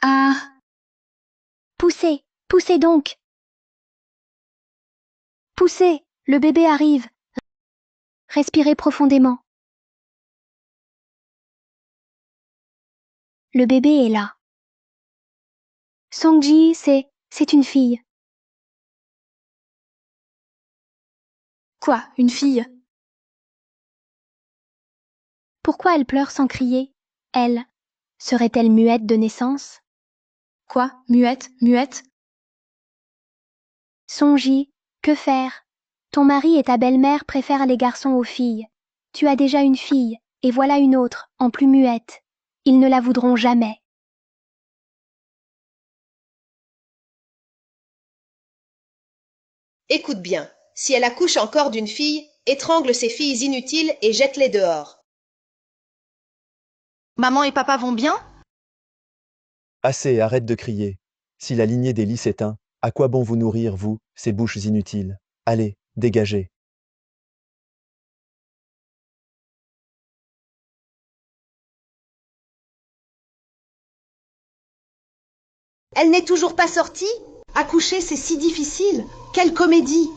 Ah, poussez, poussez donc. Poussez, le bébé arrive. Respirez profondément. Le bébé est là. Songji, c'est une fille. Quoi, une fille? Pourquoi elle pleure sans crier? Elle, serait-elle muette de naissance? Quoi, muette, muette? Songji, que faire? Ton mari et ta belle-mère préfèrent les garçons aux filles. Tu as déjà une fille, et voilà une autre, en plus muette. Ils ne la voudront jamais. Écoute bien, si elle accouche encore d'une fille, étrangle ces filles inutiles et jette-les dehors. Maman et papa vont bien? Assez, arrête de crier. Si la lignée des lys s'éteint, à quoi bon vous nourrir, vous, ces bouches inutiles? Allez, dégagez. Elle n'est toujours pas sortie? Accoucher, c'est si difficile. Quelle comédie!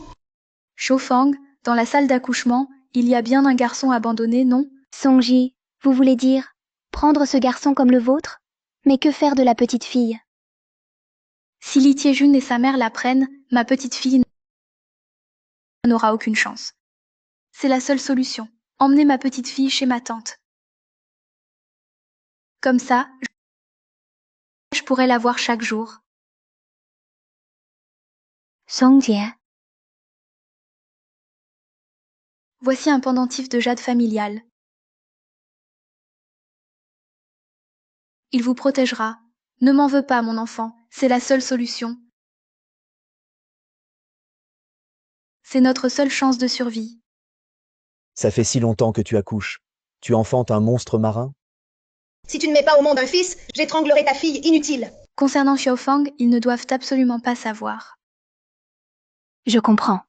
Shofang, dans la salle d'accouchement, il y a bien un garçon abandonné, non? Songji, vous voulez dire prendre ce garçon comme le vôtre? Mais que faire de la petite fille? Si Lee Tae-jun et sa mère la prennent, ma petite fille n'aura aucune chance. C'est la seule solution. Emmenez ma petite fille chez ma tante. Comme ça, je pourrai la voir chaque jour. Songjie, Voici un pendentif de jade familial. Il vous protégera. Ne m'en veux pas, mon enfant, c'est la seule solution. C'est notre seule chance de survie. Ça fait si longtemps que tu accouches. Tu enfantes un monstre marin? Si tu ne mets pas au monde un fils, j'étranglerai ta fille inutile. Concernant Xiaofang, ils ne doivent absolument pas savoir. je comprends.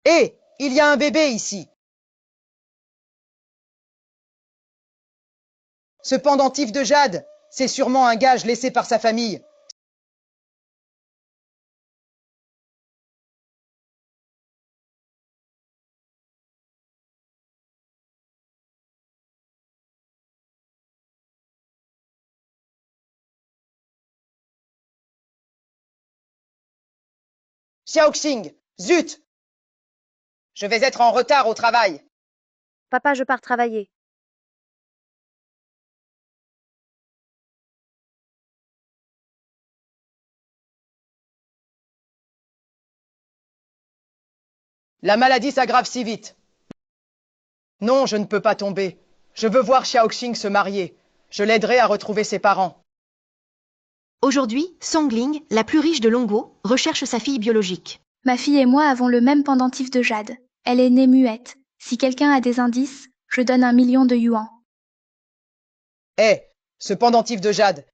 Hé, il y a un bébé ici. Ce pendentif de jade, c'est sûrement un gage laissé par sa famille. Xiaoxing, zut! Je vais être en retard au travail. Papa, je pars travailler. La maladie s'aggrave si vite. Non, je ne peux pas tomber. Je veux voir Xiaoxing se marier. Je l'aiderai à retrouver ses parents. Aujourd'hui, Songling, la plus riche de Longo, recherche sa fille biologique. Ma fille et moi avons le même pendentif de jade. Elle est née muette. Si quelqu'un a des indices, je donne 1 million de yuans. Hé, ce pendentif de jade.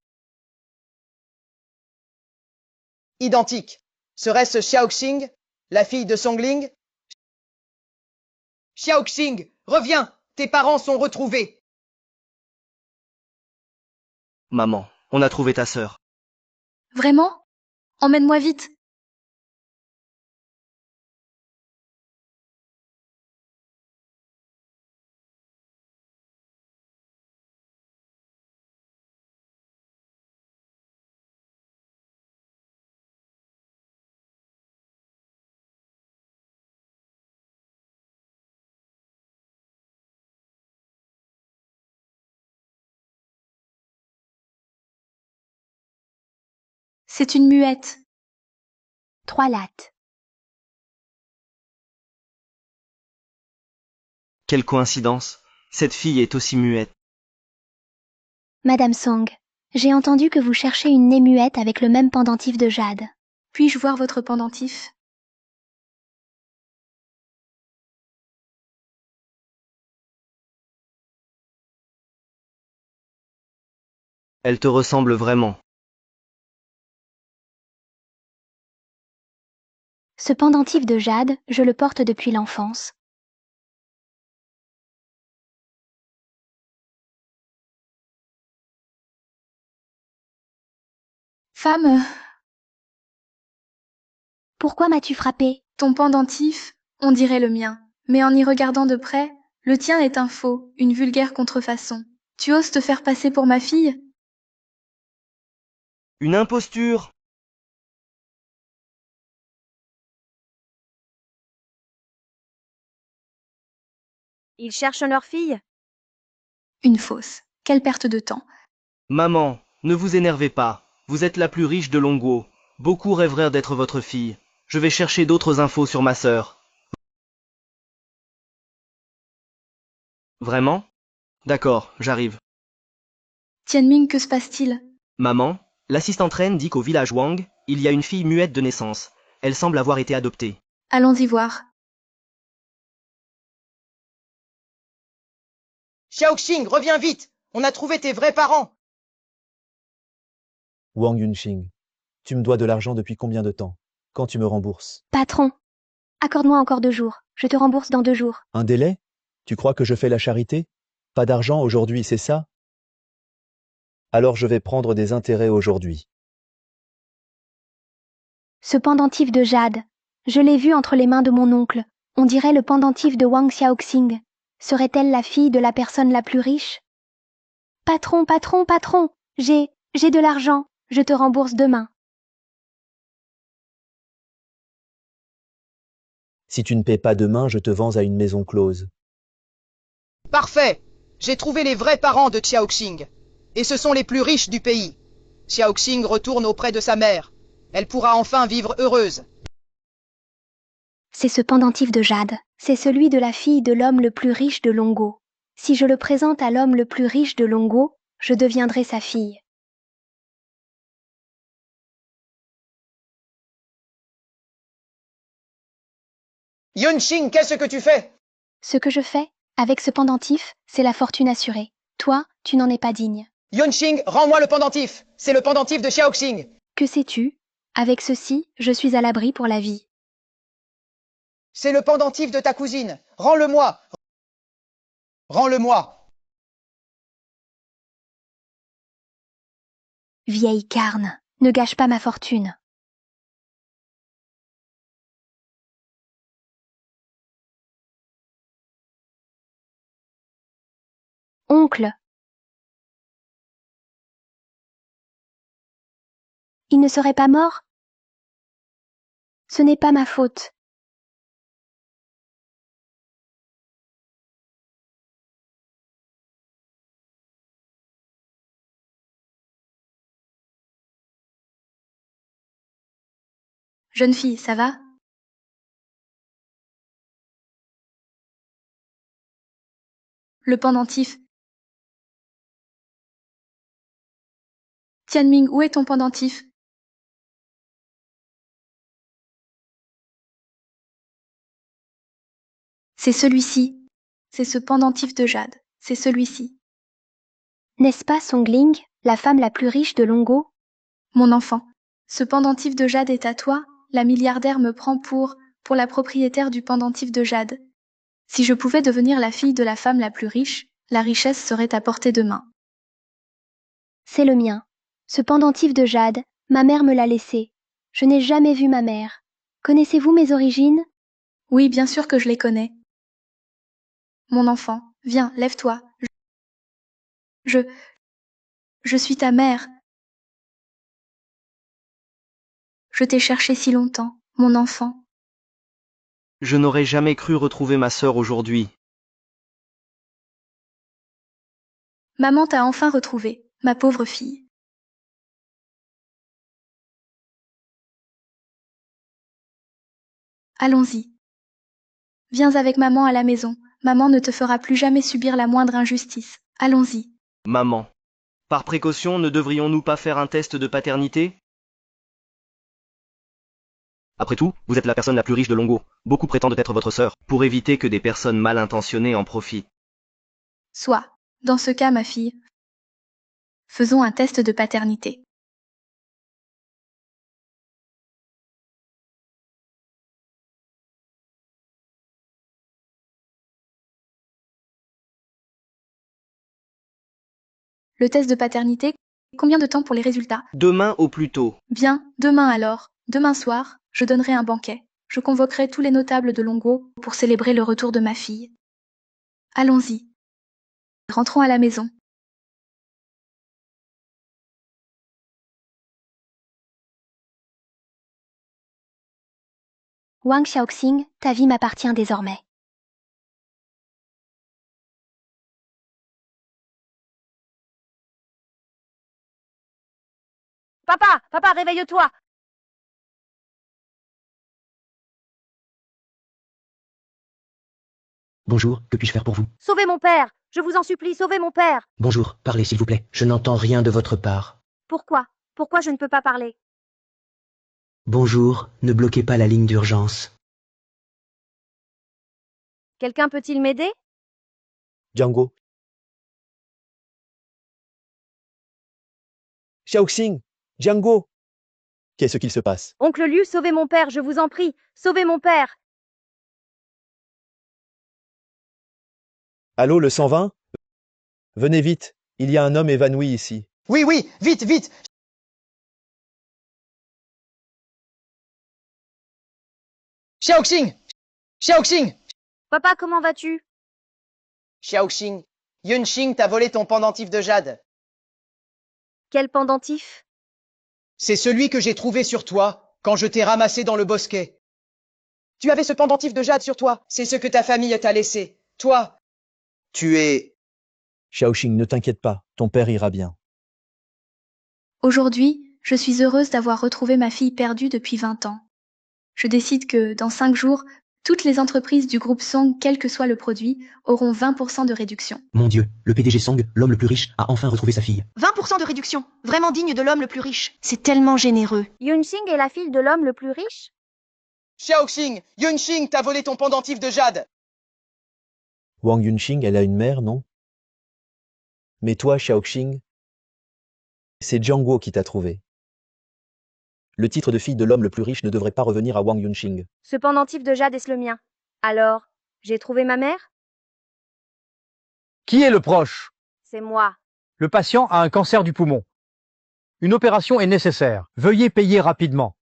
Identique. Serait-ce Xiaoxing, la fille de Songling? Xiaoxing, reviens! Tes parents sont retrouvés. Maman, on a trouvé ta sœur. Vraiment? Emmène-moi vite. C'est une muette. 3 lattes. Quelle coïncidence. Cette fille est aussi muette. Madame Song, j'ai entendu que vous cherchez une née muette avec le même pendentif de jade. Puis-je voir votre pendentif? Elle te ressemble vraiment. Ce pendentif de jade, je le porte depuis l'enfance. Femme, Pourquoi m'as-tu frappé? ton pendentif, on dirait le mien. Mais en y regardant de près, le tien est un faux, une vulgaire contrefaçon. Tu oses te faire passer pour ma fille? Une imposture! Ils cherchent leur fille? Une fausse. Quelle perte de temps. Maman, ne vous énervez pas. Vous êtes la plus riche de Longo. Beaucoup rêveraient d'être votre fille. Je vais chercher d'autres infos sur ma sœur. Vraiment? D'accord, j'arrive. Tianming, que se passe-t-il? Maman, l'assistante reine dit qu'au village Wang, il y a une fille muette de naissance. Elle semble avoir été adoptée. Allons-y voir. Xiaoxing, reviens vite! On a trouvé tes vrais parents! Wang Yunxing, tu me dois de l'argent depuis combien de temps? Quand tu me rembourses? Patron, accorde-moi encore 2 jours. Je te rembourse dans 2 jours. Un délai? Tu crois que je fais la charité? Pas d'argent aujourd'hui, c'est ça? Alors je vais prendre des intérêts aujourd'hui. Ce pendentif de jade, je l'ai vu entre les mains de mon oncle. On dirait le pendentif de Wang Xiaoxing. Serait-elle la fille de la personne la plus riche? Patron, patron, patron, j'ai de l'argent. Je te rembourse demain. Si tu ne paies pas demain, je te vends à une maison close. Parfait! J'ai trouvé les vrais parents de Xiaoxing. Et ce sont les plus riches du pays. Xiaoxing retourne auprès de sa mère. Elle pourra enfin vivre heureuse. C'est ce pendentif de jade. C'est celui de la fille de l'homme le plus riche de Longo. Si je le présente à l'homme le plus riche de Longo, je deviendrai sa fille. Yunxing, qu'est-ce que tu fais? Ce que je fais, avec ce pendentif, c'est la fortune assurée. Toi, tu n'en es pas digne. Yunxing, rends-moi le pendentif! C'est le pendentif de Xiaoxing! Que sais-tu? Avec ceci, je suis à l'abri pour la vie. C'est le pendentif de ta cousine! Rends-le-moi! Rends-le-moi! Vieille carne, ne gâche pas ma fortune. Oncle. Il ne serait pas mort? Ce n'est pas ma faute. Jeune fille, ça va? Le pendentif. Tianming, où est ton pendentif? C'est celui-ci. C'est ce pendentif de jade. C'est celui-ci. N'est-ce pas Songling, la femme la plus riche de Longo? Mon enfant. Ce pendentif de jade est à toi. La milliardaire me prend pour la propriétaire du pendentif de jade. Si je pouvais devenir la fille de la femme la plus riche, la richesse serait à portée de main. C'est le mien. Ce pendentif de jade, ma mère me l'a laissé. Je n'ai jamais vu ma mère. Connaissez-vous mes origines? Oui, bien sûr que je les connais. Mon enfant, viens, lève-toi. Je suis ta mère. Je t'ai cherché si longtemps, mon enfant. Je n'aurais jamais cru retrouver ma sœur aujourd'hui. Maman t'a enfin retrouvée, ma pauvre fille. Allons-y. Viens avec maman à la maison. Maman ne te fera plus jamais subir la moindre injustice. Allons-y. Maman. Par précaution, ne devrions-nous pas faire un test de paternité? Après tout, vous êtes la personne la plus riche de Longo. Beaucoup prétendent être votre sœur, pour éviter que des personnes mal intentionnées en profitent. Soit. Dans ce cas, ma fille, faisons un test de paternité. Le test de paternité, combien de temps pour les résultats? Demain au plus tôt. Bien, demain alors. Demain soir, je donnerai un banquet. Je convoquerai tous les notables de Longo pour célébrer le retour de ma fille. Allons-y. Rentrons à la maison. Wang Xiaoxing, ta vie m'appartient désormais. Papa, papa, réveille-toi! Bonjour, que puis-je faire pour vous? Sauvez mon père! Je vous en supplie, sauvez mon père! Bonjour, parlez s'il vous plaît. Je n'entends rien de votre part. Pourquoi? Pourquoi je ne peux pas parler? Bonjour, ne bloquez pas la ligne d'urgence. Quelqu'un peut-il m'aider? Django. Xiaoxing, Django. Qu'est-ce qu'il se passe? Oncle Liu, sauvez mon père, je vous en prie! Sauvez mon père! Allô, le 120? Venez vite, il y a un homme évanoui ici. Oui, oui, vite, vite! Xiaoxing! Xiaoxing! Papa, comment vas-tu? Xiaoxing, Yunxing t'a volé ton pendentif de jade. Quel pendentif? C'est celui que j'ai trouvé sur toi quand je t'ai ramassé dans le bosquet. Tu avais ce pendentif de jade sur toi, c'est ce que ta famille t'a laissé. Toi, tu es... Xiaoxing, ne t'inquiète pas, ton père ira bien. Aujourd'hui, je suis heureuse d'avoir retrouvé ma fille perdue depuis 20 ans. Je décide que, dans 5 jours, toutes les entreprises du groupe Song, quel que soit le produit, auront 20% de réduction. Mon Dieu, le PDG Song, l'homme le plus riche, a enfin retrouvé sa fille. 20% de réduction. Vraiment digne de l'homme le plus riche. C'est tellement généreux. Yunxing est la fille de l'homme le plus riche? Xiaoxing, Yunxing t'a volé ton pendentif de jade. Wang Yunxing, elle a une mère, non? Mais toi, Xiaoxing, c'est Django qui t'a trouvé. Le titre de fille de l'homme le plus riche ne devrait pas revenir à Wang Yunxing. Ce pendentif de jade est le mien. Alors, j'ai trouvé ma mère? Qui est le proche? C'est moi. Le patient a un cancer du poumon. Une opération est nécessaire. Veuillez payer rapidement.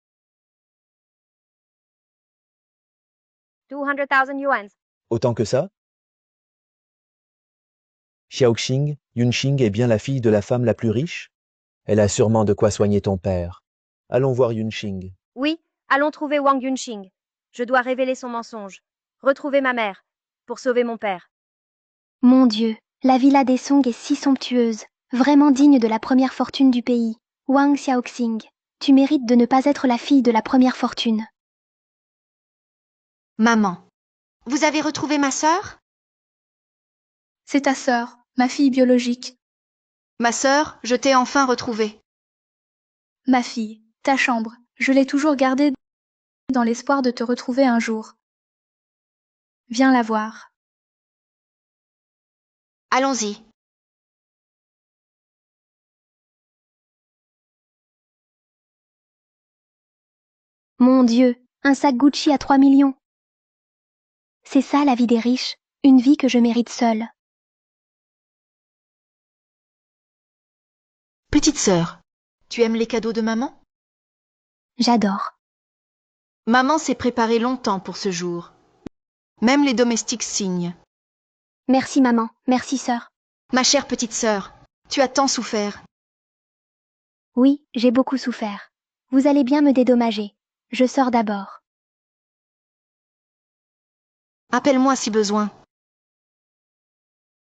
200,000 yuan. Autant que ça? Xiaoxing, Yunxing est bien la fille de la femme la plus riche? Elle a sûrement de quoi soigner ton père. Allons voir Yunxing. Oui, allons trouver Wang Yunxing. Je dois révéler son mensonge. Retrouver ma mère. Pour sauver mon père. Mon Dieu, la villa des Song est si somptueuse, vraiment digne de la première fortune du pays. Wang Xiaoxing, tu mérites de ne pas être la fille de la première fortune. Maman, vous avez retrouvé ma sœur? C'est ta sœur, ma fille biologique. Ma sœur, je t'ai enfin retrouvée. Ma fille, ta chambre, je l'ai toujours gardée dans l'espoir de te retrouver un jour. Viens la voir. Allons-y. Mon Dieu, un sac Gucci à 3 millions. C'est ça la vie des riches, une vie que je mérite seule. Petite sœur, tu aimes les cadeaux de maman? J'adore. Maman s'est préparée longtemps pour ce jour. Même les domestiques signent. Merci maman, merci sœur. Ma chère petite sœur, tu as tant souffert. Oui, j'ai beaucoup souffert. Vous allez bien me dédommager. Je sors d'abord. Appelle-moi si besoin.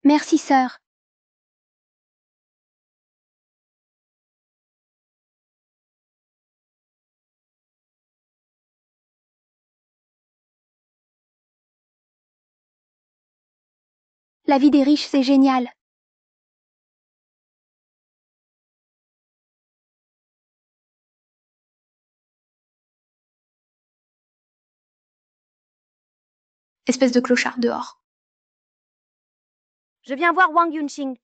Merci sœur. La vie des riches, c'est génial. Espèce de clochard, dehors. Je viens voir Wang Yunxing.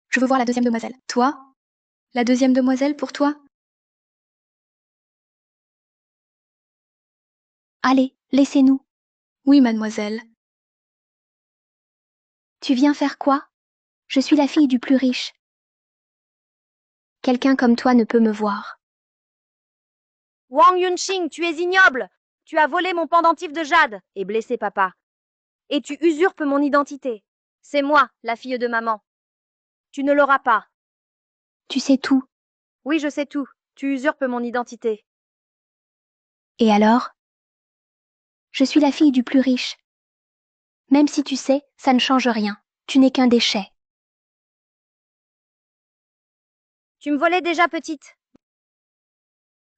Je veux voir la deuxième demoiselle. Toi? La deuxième demoiselle pour toi? Allez, laissez-nous. Oui, mademoiselle. Tu viens faire quoi? Je suis la fille du plus riche. Quelqu'un comme toi ne peut me voir. Wang Yunxing, tu es ignoble. Tu as volé mon pendentif de jade et blessé papa. Et tu usurpes mon identité. C'est moi, la fille de maman. Tu ne l'auras pas. Tu sais tout. Oui, je sais tout. Tu usurpes mon identité. Et alors? Je suis la fille du plus riche. Même si tu sais, ça ne change rien. Tu n'es qu'un déchet. Tu me volais déjà petite.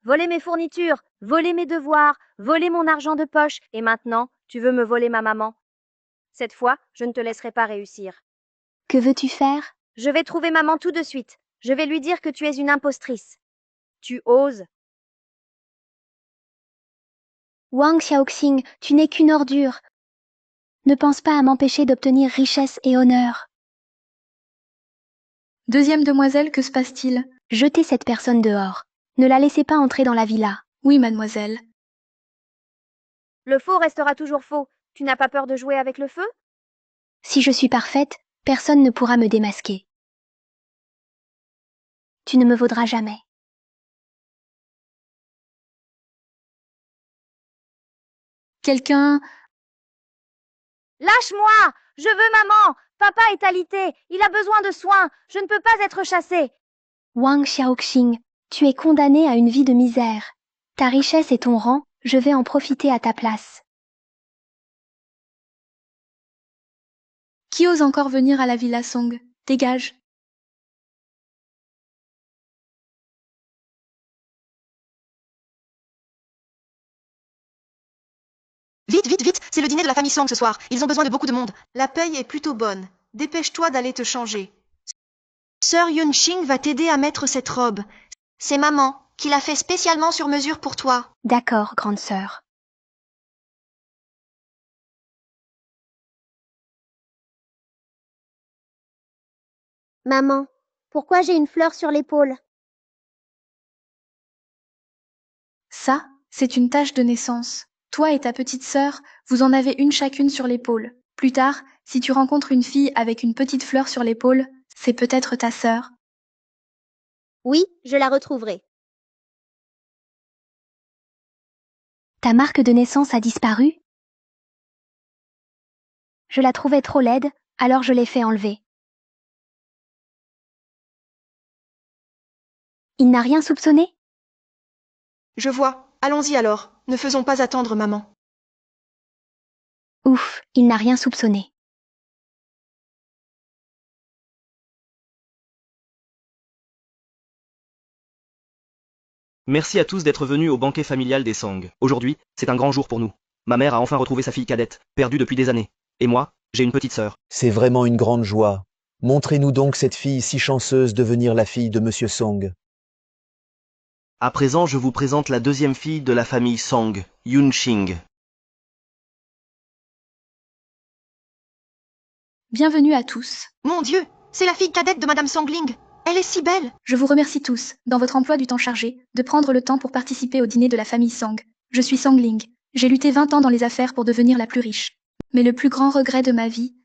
Voler mes fournitures, voler mes devoirs, voler mon argent de poche, et maintenant, tu veux me voler ma maman. Cette fois, je ne te laisserai pas réussir. Que veux-tu faire? Je vais trouver maman tout de suite. Je vais lui dire que tu es une impostrice. Tu oses. Wang Xiaoxing, tu n'es qu'une ordure. Ne pense pas à m'empêcher d'obtenir richesse et honneur. Deuxième demoiselle, que se passe-t-il? Jetez cette personne dehors. Ne la laissez pas entrer dans la villa. Oui, mademoiselle. Le faux restera toujours faux. Tu n'as pas peur de jouer avec le feu? Si je suis parfaite, personne ne pourra me démasquer. Tu ne me vaudras jamais. Quelqu'un... Lâche-moi! Je veux maman! Papa est alité. Il a besoin de soins. Je ne peux pas être chassée. Wang Xiaoxing, tu es condamné à une vie de misère. Ta richesse et ton rang, je vais en profiter à ta place. Qui ose encore venir à la Villa Song? Dégage. Vite, vite, vite, c'est le dîner de la famille Song ce soir. Ils ont besoin de beaucoup de monde. La paye est plutôt bonne. Dépêche-toi d'aller te changer. Sœur Yunxing va t'aider à mettre cette robe. C'est maman, qui l'a fait spécialement sur mesure pour toi. D'accord, grande sœur. Maman, pourquoi j'ai une fleur sur l'épaule? Ça, c'est une tache de naissance. Toi et ta petite sœur, vous en avez une chacune sur l'épaule. Plus tard, si tu rencontres une fille avec une petite fleur sur l'épaule, c'est peut-être ta sœur. Oui, je la retrouverai. Ta marque de naissance a disparu? Je la trouvais trop laide, alors je l'ai fait enlever. Il n'a rien soupçonné? Je vois. Allons-y alors. Ne faisons pas attendre maman. Ouf, il n'a rien soupçonné. Merci à tous d'être venus au banquet familial des Song. Aujourd'hui, c'est un grand jour pour nous. Ma mère a enfin retrouvé sa fille cadette, perdue depuis des années. Et moi, j'ai une petite sœur. C'est vraiment une grande joie. Montrez-nous donc cette fille si chanceuse de devenir la fille de Monsieur Song. À présent, je vous présente la deuxième fille de la famille Song, Yunxing. Bienvenue à tous. Mon Dieu, c'est la fille cadette de Madame Songling. Elle est si belle. Je vous remercie tous, dans votre emploi du temps chargé, de prendre le temps pour participer au dîner de la famille Song. Je suis Songling. J'ai lutté 20 ans dans les affaires pour devenir la plus riche. Mais le plus grand regret de ma vie,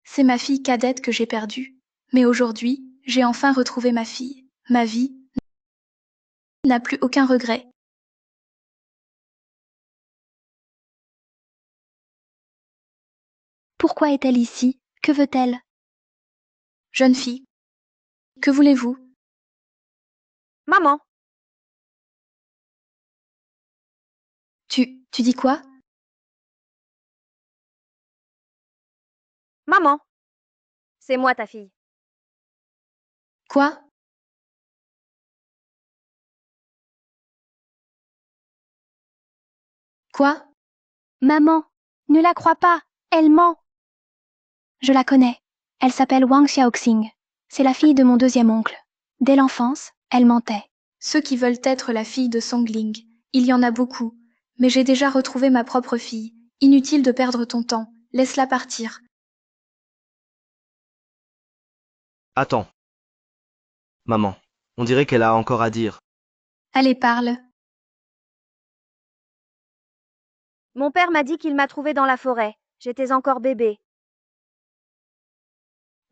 c'est ma fille cadette que j'ai perdue. Mais aujourd'hui, j'ai enfin retrouvé ma fille. Ma vie n'a plus aucun regret. Pourquoi est-elle ici? Que veut-elle? Jeune fille, que voulez-vous? Maman, Tu dis quoi? maman. C'est moi ta fille. Quoi? Quoi? Maman, ne la crois pas, elle ment. Je la connais. Elle s'appelle Wang Xiaoxing. C'est la fille de mon deuxième oncle. Dès l'enfance, elle mentait. Ceux qui veulent être la fille de Songling, il y en a beaucoup, mais j'ai déjà retrouvé ma propre fille. Inutile de perdre ton temps, laisse-la partir. Attends. Maman, on dirait qu'elle a encore à dire. Allez, parle. Mon père m'a dit qu'il m'a trouvée dans la forêt. J'étais encore bébé.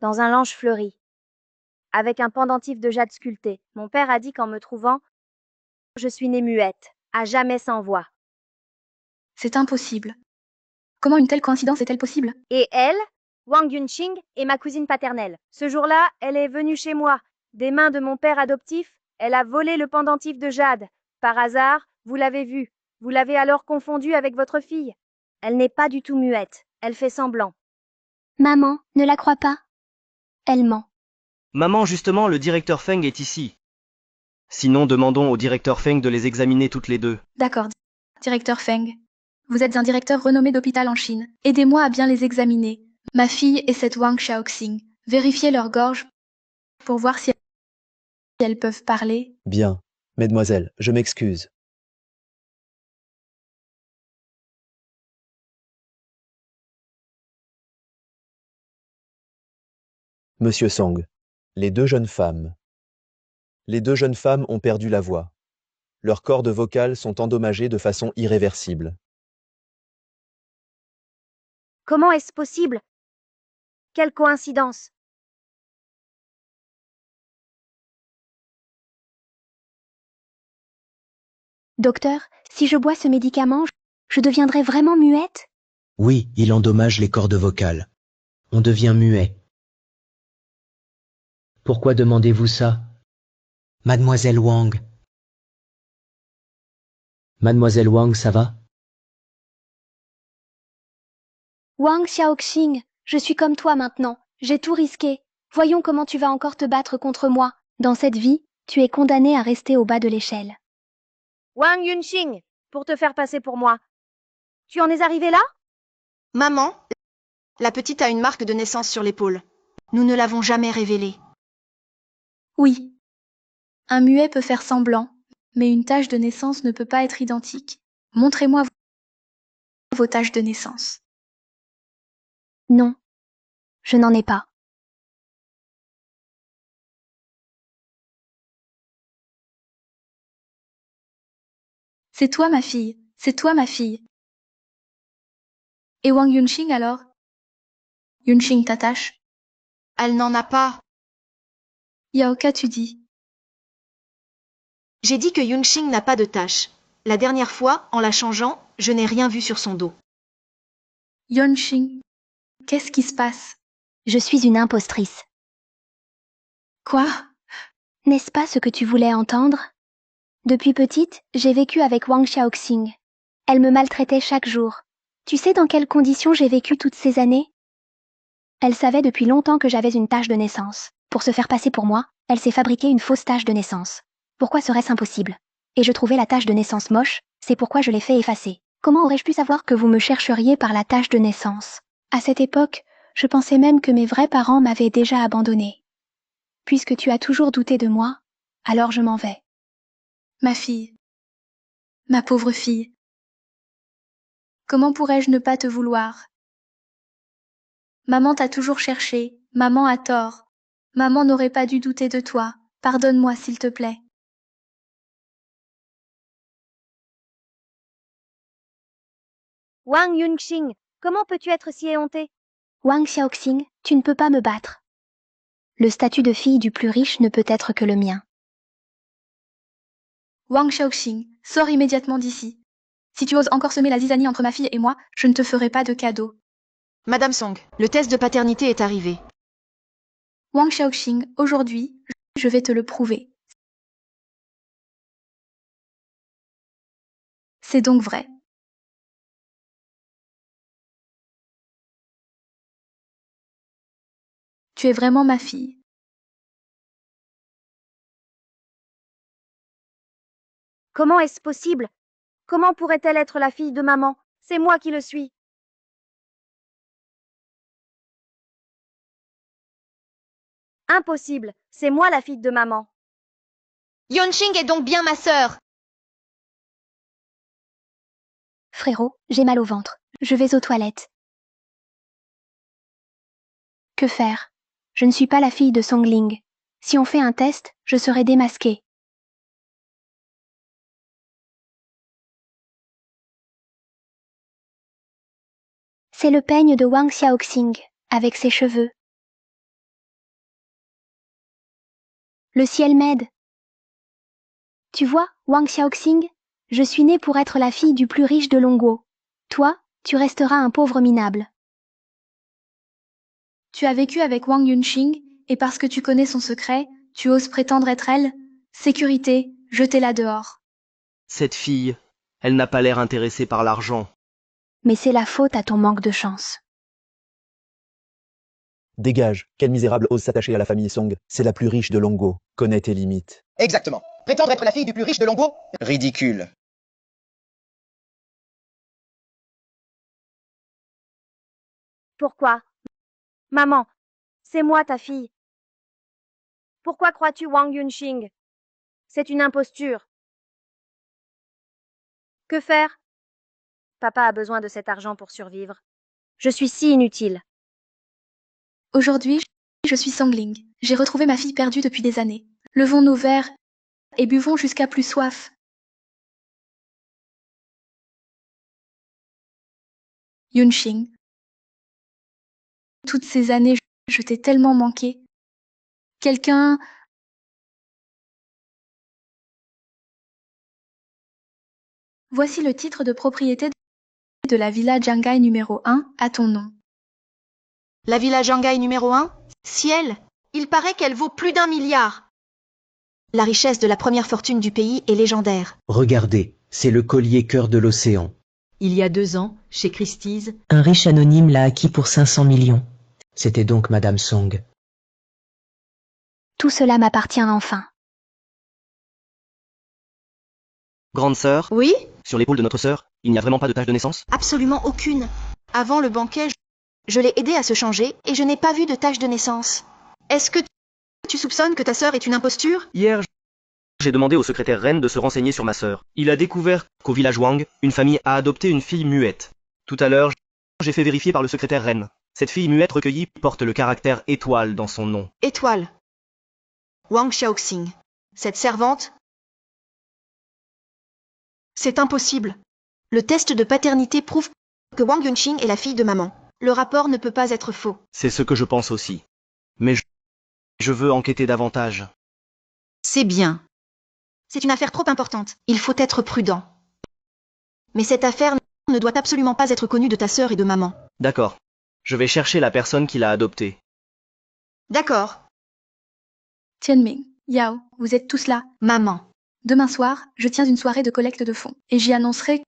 Dans un lange fleuri. Avec un pendentif de jade sculpté. Mon père a dit qu'en me trouvant, je suis née muette, à jamais sans voix. C'est impossible. Comment une telle coïncidence est-elle possible? Et elle, Wang Yunqing, est ma cousine paternelle. Ce jour-là, elle est venue chez moi. Des mains de mon père adoptif, elle a volé le pendentif de jade. Par hasard, vous l'avez vue. Vous l'avez alors confondue avec votre fille. Elle n'est pas du tout muette. Elle fait semblant. Maman, ne la crois pas. Elle ment. Maman, justement, le directeur Feng est ici. Sinon, demandons au directeur Feng de les examiner toutes les deux. D'accord, directeur Feng. Vous êtes un directeur renommé d'hôpital en Chine. Aidez-moi à bien les examiner. Ma fille et cette Wang Xiaoxing. Vérifiez leur gorge pour voir si elles peuvent parler. Bien. Mesdemoiselles, je m'excuse. Monsieur Song. Les deux jeunes femmes. Les deux jeunes femmes ont perdu la voix. Leurs cordes vocales sont endommagées de façon irréversible. Comment est-ce possible? Quelle coïncidence! Docteur, si je bois ce médicament, je deviendrai vraiment muette? Oui, il endommage les cordes vocales. On devient muet. Pourquoi demandez-vous ça? Mademoiselle Wang. Mademoiselle Wang, ça va? Wang Xiaoxing, je suis comme toi maintenant. J'ai tout risqué. Voyons comment tu vas encore te battre contre moi. Dans cette vie, tu es condamné à rester au bas de l'échelle. Wang Yunqing, pour te faire passer pour moi. Tu en es arrivé là? Maman, la petite a une marque de naissance sur l'épaule. Nous ne l'avons jamais révélée. Oui. Un muet peut faire semblant, mais une tache de naissance ne peut pas être identique. Montrez-moi vos taches de naissance. Non, je n'en ai pas. C'est toi ma fille, c'est toi ma fille. Et Wang Yunqing alors? Yunqing ta tache? Elle n'en a pas. Yao, qu'as-tu dit? J'ai dit que Yunqing n'a pas de tache. La dernière fois, en la changeant, je n'ai rien vu sur son dos. Yunqing, qu'est-ce qui se passe? Je suis une impostrice. Quoi? N'est-ce pas ce que tu voulais entendre? Depuis petite, j'ai vécu avec Wang Xiaoxing. Elle me maltraitait chaque jour. Tu sais dans quelles conditions j'ai vécu toutes ces années? Elle savait depuis longtemps que j'avais une tache de naissance. Pour se faire passer pour moi, elle s'est fabriqué une fausse tache de naissance. Pourquoi serait-ce impossible? Et je trouvais la tache de naissance moche, c'est pourquoi je l'ai fait effacer. Comment aurais-je pu savoir que vous me chercheriez par la tache de naissance? À cette époque, je pensais même que mes vrais parents m'avaient déjà abandonnée. Puisque tu as toujours douté de moi, alors je m'en vais. Ma fille. Ma pauvre fille. Comment pourrais-je ne pas te vouloir? Maman t'a toujours cherché, maman a tort. Maman n'aurait pas dû douter de toi. Pardonne-moi s'il te plaît. Wang Yunqing, comment peux-tu être si éhontée? Wang Xiaoxing, tu ne peux pas me battre. Le statut de fille du plus riche ne peut être que le mien. Wang Xiaoxing, sors immédiatement d'ici. Si tu oses encore semer la zizanie entre ma fille et moi, je ne te ferai pas de cadeau. Madame Song, le test de paternité est arrivé. Wang Xiaoxing, aujourd'hui, je vais te le prouver. C'est donc vrai. Tu es vraiment ma fille. Comment est-ce possible? Comment pourrait-elle être la fille de maman? C'est moi qui le suis. Impossible, c'est moi la fille de maman. Yunqing est donc bien ma sœur. Frérot, j'ai mal au ventre. Je vais aux toilettes. Que faire? Je ne suis pas la fille de Songling. Si on fait un test, je serai démasquée. C'est le peigne de Wang Xiaoxing, avec ses cheveux. Le ciel m'aide. Tu vois, Wang Xiaoxing, je suis née pour être la fille du plus riche de Longguo. Toi, tu resteras un pauvre minable. Tu as vécu avec Wang Yunxing, et parce que tu connais son secret, tu oses prétendre être elle? Sécurité, jetez-la dehors. Cette fille, elle n'a pas l'air intéressée par l'argent. Mais c'est la faute à ton manque de chance. Dégage, quel misérable ose s'attacher à la famille Song, c'est la plus riche de Longguo, connais tes limites. Exactement. Prétendre être la fille du plus riche de Longguo? Ridicule. Pourquoi? Maman, c'est moi ta fille. Pourquoi crois-tu Wang Yunxing? C'est une imposture. Que faire? Papa a besoin de cet argent pour survivre. Je suis si inutile. Aujourd'hui, je suis Songling. J'ai retrouvé ma fille perdue depuis des années. Levons nos verres et buvons jusqu'à plus soif. Yunxing. Toutes ces années, je t'ai tellement manqué. Quelqu'un... Voici le titre de propriété de la villa Jiangai numéro 1 à ton nom. La villa Jiangai numéro 1? Ciel! Il paraît qu'elle vaut plus d'1 milliard. La richesse de la première fortune du pays est légendaire. Regardez, c'est le collier cœur de l'océan. Il y a 2 ans, chez Christie's, Un riche anonyme l'a acquis pour 500 millions. C'était donc Madame Song. Tout cela m'appartient enfin. Grande sœur, Oui? sur l'épaule de notre sœur, il n'y a vraiment pas de tache de naissance? Absolument aucune. Avant le banquet, je l'ai aidée à se changer et je n'ai pas vu de tache de naissance. Est-ce que tu soupçonnes que ta sœur est une imposture? Hier, j'ai demandé au secrétaire reine de se renseigner sur ma sœur. Il a découvert qu'au village Wang, une famille a adopté une fille muette. Tout à l'heure, j'ai fait vérifier par le secrétaire reine. Cette fille muette recueillie porte le caractère étoile dans son nom. Étoile. Wang Xiaoxing. Cette servante? C'est impossible. Le test de paternité prouve que Wang Yunxing est la fille de maman. Le rapport ne peut pas être faux. C'est ce que je pense aussi. Mais je veux enquêter davantage. C'est bien. C'est une affaire trop importante. Il faut être prudent. Mais cette affaire ne doit absolument pas être connue de ta sœur et de maman. D'accord. Je vais chercher la personne qui l'a adoptée. D'accord. Tianming, Yao, vous êtes tous là. Maman. Demain soir, je tiens une soirée de collecte de fonds, et j'y annoncerai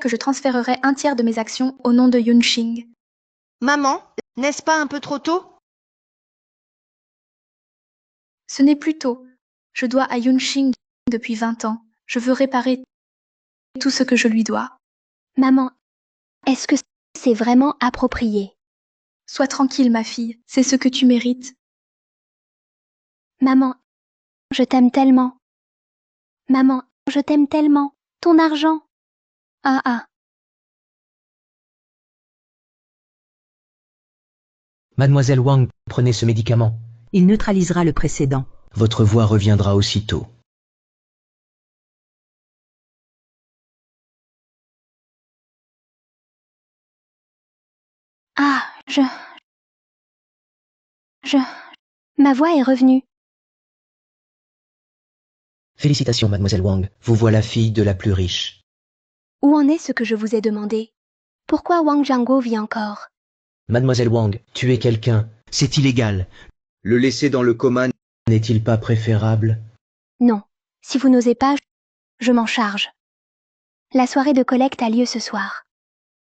que je transférerai 1/3 de mes actions au nom de Yunxing. Maman, n'est-ce pas un peu trop tôt? Ce n'est plus tôt. Je dois à Yunxing depuis 20 ans. Je veux réparer tout ce que je lui dois. Maman, est-ce que c'est vraiment approprié? Sois tranquille, ma fille, c'est ce que tu mérites. Maman, je t'aime tellement. Maman, je t'aime tellement. Ton argent. Ah ah. Mademoiselle Wang, prenez ce médicament. il neutralisera le précédent. Votre voix reviendra aussitôt. Ah, Ma voix est revenue. Félicitations, mademoiselle Wang, vous voilà fille de la plus riche. Où en est ce que je vous ai demandé? Pourquoi Wang Jianguo vit encore? Mademoiselle Wang, tuer quelqu'un, c'est illégal. Le laisser dans le coma n'est-il pas préférable? Non. Si vous n'osez pas, je m'en charge. La soirée de collecte a lieu ce soir.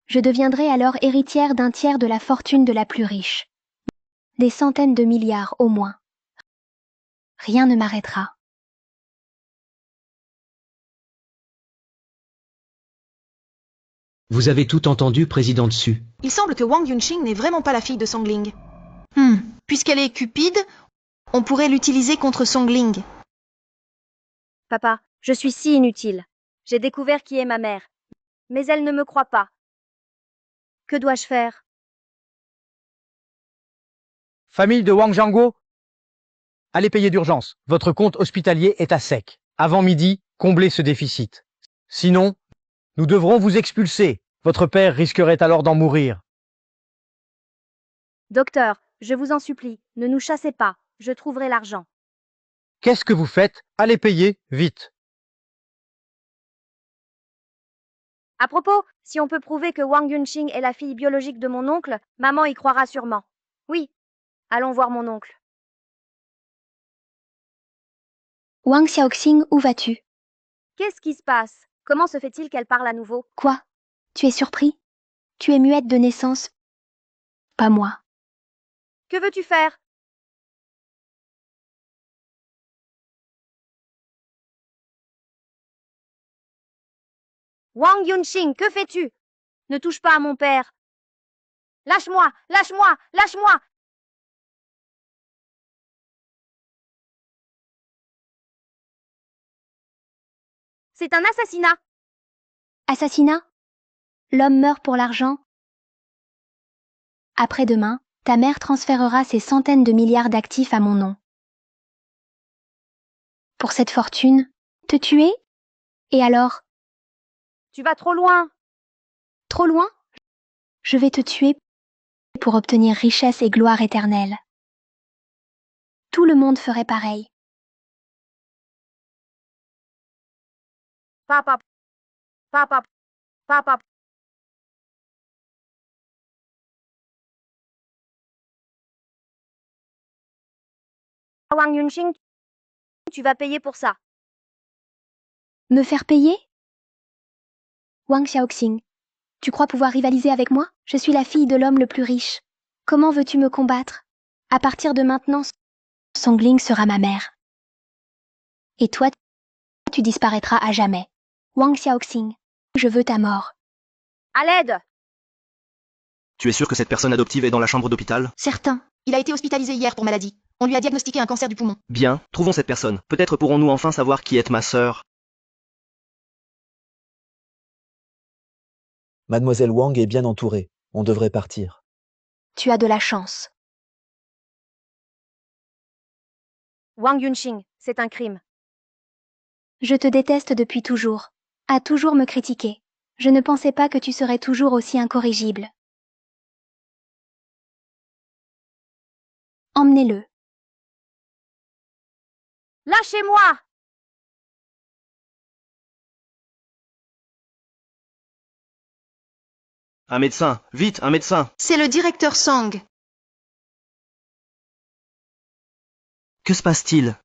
Je deviendrai alors héritière d'1/3 de la fortune de la plus riche. Des centaines de milliards au moins. Rien ne m'arrêtera. Vous avez tout entendu, président Tsu. Il semble que Wang Yunxing n'est vraiment pas la fille de Songling. Puisqu'elle est cupide, on pourrait l'utiliser contre Songling. Papa, je suis si inutile. J'ai découvert qui est ma mère. Mais elle ne me croit pas. Que dois-je faire? Famille de Wang Jianguo, allez payer d'urgence. Votre compte hospitalier est à sec. Avant midi, comblez ce déficit. Sinon, nous devrons vous expulser. Votre père risquerait alors d'en mourir. Docteur, je vous en supplie, ne nous chassez pas, je trouverai l'argent. Qu'est-ce que vous faites? Allez payer, vite. À propos, si on peut prouver que Wang Yunxing est la fille biologique de mon oncle, maman y croira sûrement. Oui, allons voir mon oncle. Wang Xiaoxing, où vas-tu? Qu'est-ce qui se passe? Comment se fait-il qu'elle parle à nouveau? Quoi? Tu es surpris? Tu es muette de naissance. Pas moi. Que veux-tu faire? Wang Yunxing, que fais-tu? Ne touche pas à mon père. Lâche-moi, lâche-moi, lâche-moi! C'est un assassinat. Assassinat? L'homme meurt pour l'argent? Après-demain, ta mère transférera ses centaines de milliards d'actifs à mon nom. Pour cette fortune, te tuer? Et alors? Tu vas trop loin. Trop loin? Je vais te tuer pour obtenir richesse et gloire éternelle. Tout le monde ferait pareil. Papa. Papa. Papa. Wang Yunxing, tu vas payer pour ça. Me faire payer? Wang Xiaoxing, tu crois pouvoir rivaliser avec moi? Je suis la fille de l'homme le plus riche. Comment veux-tu me combattre? À partir de maintenant, Songling sera ma mère. Et toi, tu disparaîtras à jamais. Wang Xiaoxing, je veux ta mort. À l'aide! Tu es sûr que cette personne adoptive est dans la chambre d'hôpital? Certain. Il a été hospitalisé hier pour maladie. On lui a diagnostiqué un cancer du poumon. Bien, trouvons cette personne. Peut-être pourrons-nous enfin savoir qui est ma sœur. Mademoiselle Wang est bien entourée. On devrait partir. Tu as de la chance. Wang Yunxing, c'est un crime. Je te déteste depuis toujours. À toujours me critiquer. Je ne pensais pas que tu serais toujours aussi incorrigible. Emmenez-le. Lâchez-moi! Un médecin, vite, un médecin! C'est le directeur Song. Que se passe-t-il?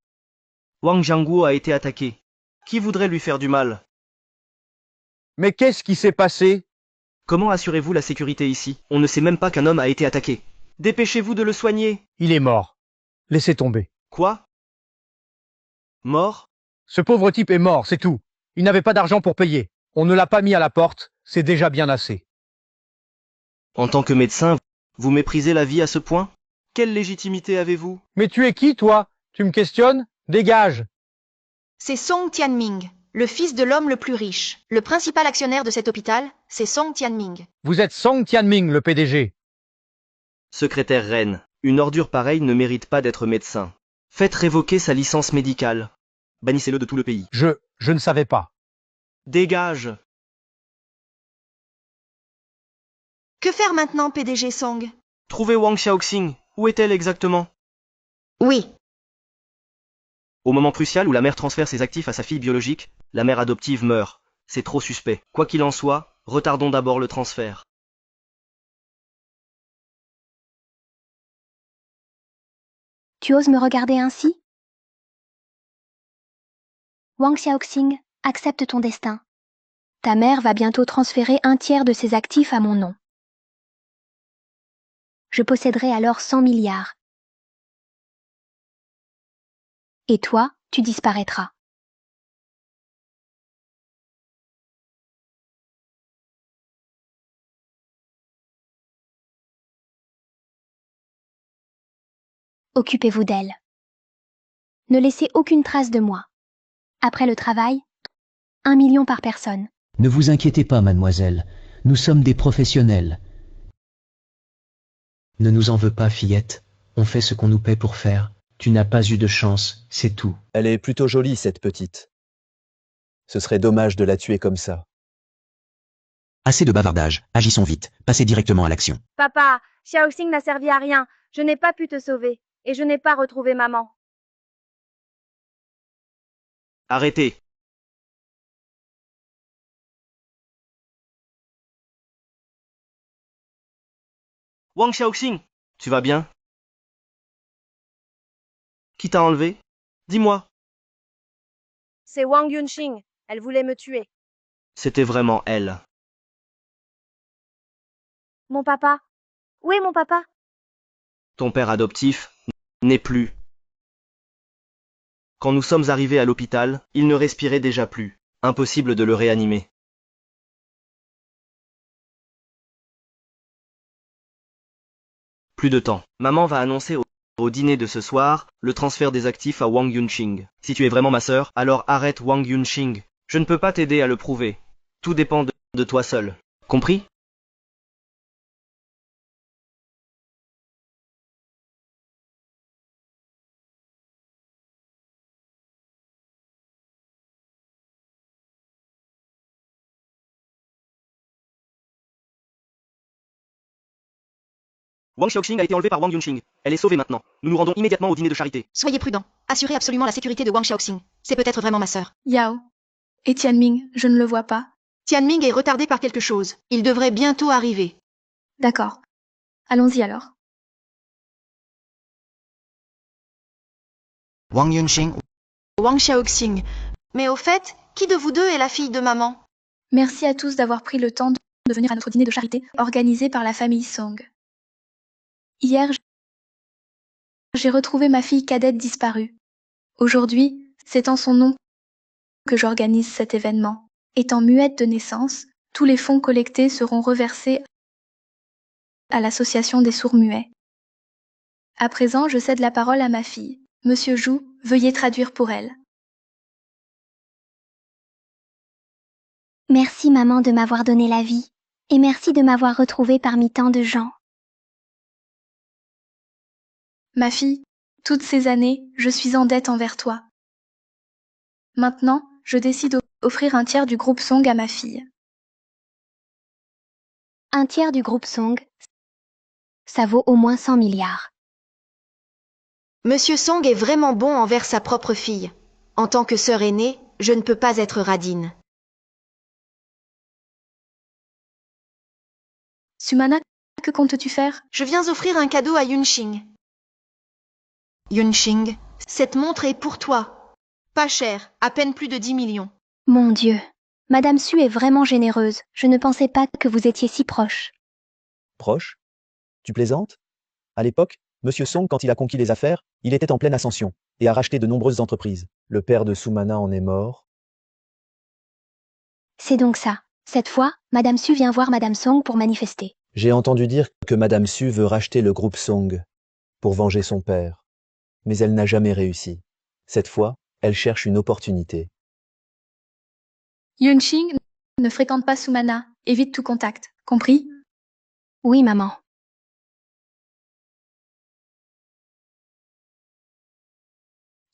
Wang Jianguo a été attaqué. Qui voudrait lui faire du mal? Mais qu'est-ce qui s'est passé? Comment assurez-vous la sécurité ici? On ne sait même pas qu'un homme a été attaqué. Dépêchez-vous de le soigner. Il est mort. Laissez tomber. Quoi? Mort? Ce pauvre type est mort, c'est tout. Il n'avait pas d'argent pour payer. On ne l'a pas mis à la porte, c'est déjà bien assez. En tant que médecin, vous méprisez la vie à ce point? Quelle légitimité avez-vous? Mais tu es qui, toi? Tu me questionnes? Dégage! C'est Song Tianming, le fils de l'homme le plus riche. Le principal actionnaire de cet hôpital, c'est Song Tianming. Vous êtes Song Tianming, le PDG. Secrétaire reine, une ordure pareille ne mérite pas d'être médecin. Faites révoquer sa licence médicale. Bannissez-le de tout le pays. Je ne savais pas. Dégage! Que faire maintenant, PDG Song? Trouvez Wang Xiaoxing. Où est-elle exactement? Oui. Au moment crucial où la mère transfère ses actifs à sa fille biologique, la mère adoptive meurt. C'est trop suspect. Quoi qu'il en soit, retardons d'abord le transfert. Tu oses me regarder ainsi? Wang Xiaoxing, accepte ton destin. Ta mère va bientôt transférer un tiers de ses actifs à mon nom. Je posséderai alors 100 milliards. Et toi, tu disparaîtras. Occupez-vous d'elle. Ne laissez aucune trace de moi. Après le travail, 1 million par personne. Ne vous inquiétez pas, mademoiselle. Nous sommes des professionnels. Ne nous en veux pas, fillette. On fait ce qu'on nous paie pour faire. Tu n'as pas eu de chance, c'est tout. Elle est plutôt jolie, cette petite. Ce serait dommage de la tuer comme ça. Assez de bavardage, agissons vite, passez directement à l'action. Papa, Xiaoxing n'a servi à rien. Je n'ai pas pu te sauver. Et je n'ai pas retrouvé maman. Arrêtez. Wang Xiaoxing, tu vas bien? Qui t'a enlevé? Dis-moi. C'est Wang Yunxing. Elle voulait me tuer. C'était vraiment elle. Mon papa? Où est mon papa? Ton père adoptif n'est plus. Quand nous sommes arrivés à l'hôpital, il ne respirait déjà plus. Impossible de le réanimer. Plus de temps. Maman va annoncer au dîner de ce soir le transfert des actifs à Wang Yunxing. Si tu es vraiment ma sœur, alors arrête Wang Yunxing. Je ne peux pas t'aider à le prouver. Tout dépend de toi seul. Compris? Wang Xiaoxing a été enlevée par Wang Yunxing. Elle est sauvée maintenant. Nous nous rendons immédiatement au dîner de charité. Soyez prudents. Assurez absolument la sécurité de Wang Xiaoxing. C'est peut-être vraiment ma sœur. Yao. Et Tianming, je ne le vois pas. Tianming est retardé par quelque chose. Il devrait bientôt arriver. D'accord. Allons-y alors. Wang Yunxing. Wang Xiaoxing. Mais au fait, qui de vous deux est la fille de maman? Merci à tous d'avoir pris le temps de venir à notre dîner de charité organisé par la famille Song. Hier, j'ai retrouvé ma fille cadette disparue. Aujourd'hui, c'est en son nom que j'organise cet événement. Étant muette de naissance, tous les fonds collectés seront reversés à l'association des sourds-muets. À présent, je cède la parole à ma fille. Monsieur Zhu, veuillez traduire pour elle. Merci maman de m'avoir donné la vie. Et merci de m'avoir retrouvée parmi tant de gens. Ma fille, toutes ces années, je suis en dette envers toi. Maintenant, je décide d'offrir un tiers du groupe Song à ma fille. Un tiers du groupe Song, ça vaut au moins 100 milliards. Monsieur Song est vraiment bon envers sa propre fille. En tant que sœur aînée, je ne peux pas être radine. Sumana, que comptes-tu faire? Je viens offrir un cadeau à Yunxing. Yunxing, cette montre est pour toi. Pas cher, à peine plus de 10 millions. Mon Dieu, Madame Su est vraiment généreuse. Je ne pensais pas que vous étiez si proche. Proche? Tu plaisantes? À l'époque, Monsieur Song, quand il a conquis les affaires, il était en pleine ascension, et a racheté de nombreuses entreprises. Le père de Sumana en est mort. C'est donc ça. Cette fois, Madame Su vient voir Madame Song pour manifester. J'ai entendu dire que Madame Su veut racheter le groupe Song pour venger son père. Mais elle n'a jamais réussi. Cette fois, elle cherche une opportunité. Yunxing ne fréquente pas Sumana. Évite tout contact. Compris? Oui, maman.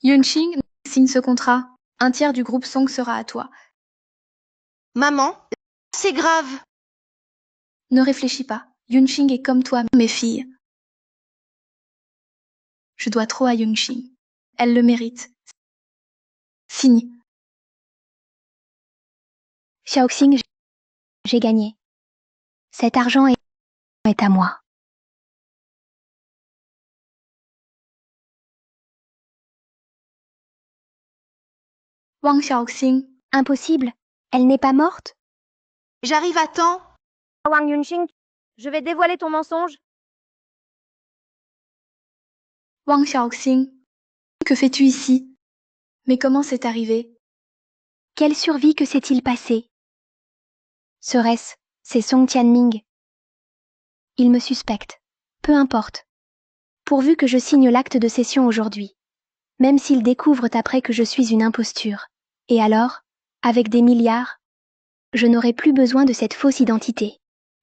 Yunxing, signe ce contrat. Un tiers du groupe Song sera à toi. Maman, c'est grave. Ne réfléchis pas. Yunxing est comme toi, mes filles. Je dois trop à Yunxing. Elle le mérite. Signe. Xiaoxing, j'ai gagné. Cet argent est à moi. Wang Xiaoxing. Impossible. Elle n'est pas morte? J'arrive à temps. Wang Yunxing, je vais dévoiler ton mensonge. Wang Xiaoxing. Que fais-tu ici? Mais comment c'est arrivé? Quelle survie que s'est-il passé? Serait-ce, c'est Song Tianming? Il me suspecte. Peu importe. Pourvu que je signe l'acte de cession aujourd'hui. Même s'ils découvrent après que je suis une imposture. Et alors, avec des milliards, je n'aurai plus besoin de cette fausse identité.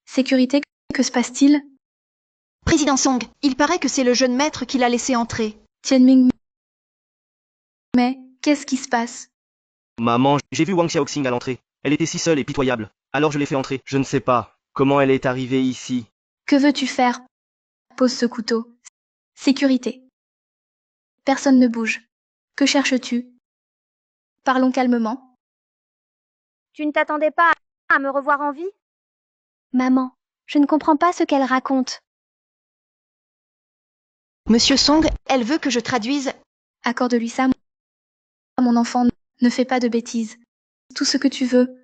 Sécurité, que se passe-t-il? Président Song, il paraît que c'est le jeune maître qui l'a laissé entrer. Tianming. Mais, qu'est-ce qui se passe? Maman, j'ai vu Wang Xiaoxing à l'entrée. Elle était si seule et pitoyable. Alors je l'ai fait entrer. Je ne sais pas comment elle est arrivée ici. Que veux-tu faire? Pose ce couteau. Sécurité. Personne ne bouge. Que cherches-tu? Parlons calmement. Tu ne t'attendais pas à me revoir en vie? Maman, je ne comprends pas ce qu'elle raconte. Monsieur Song, elle veut que je traduise. Accorde-lui ça, mon enfant. Ne fais pas de bêtises. Tout ce que tu veux.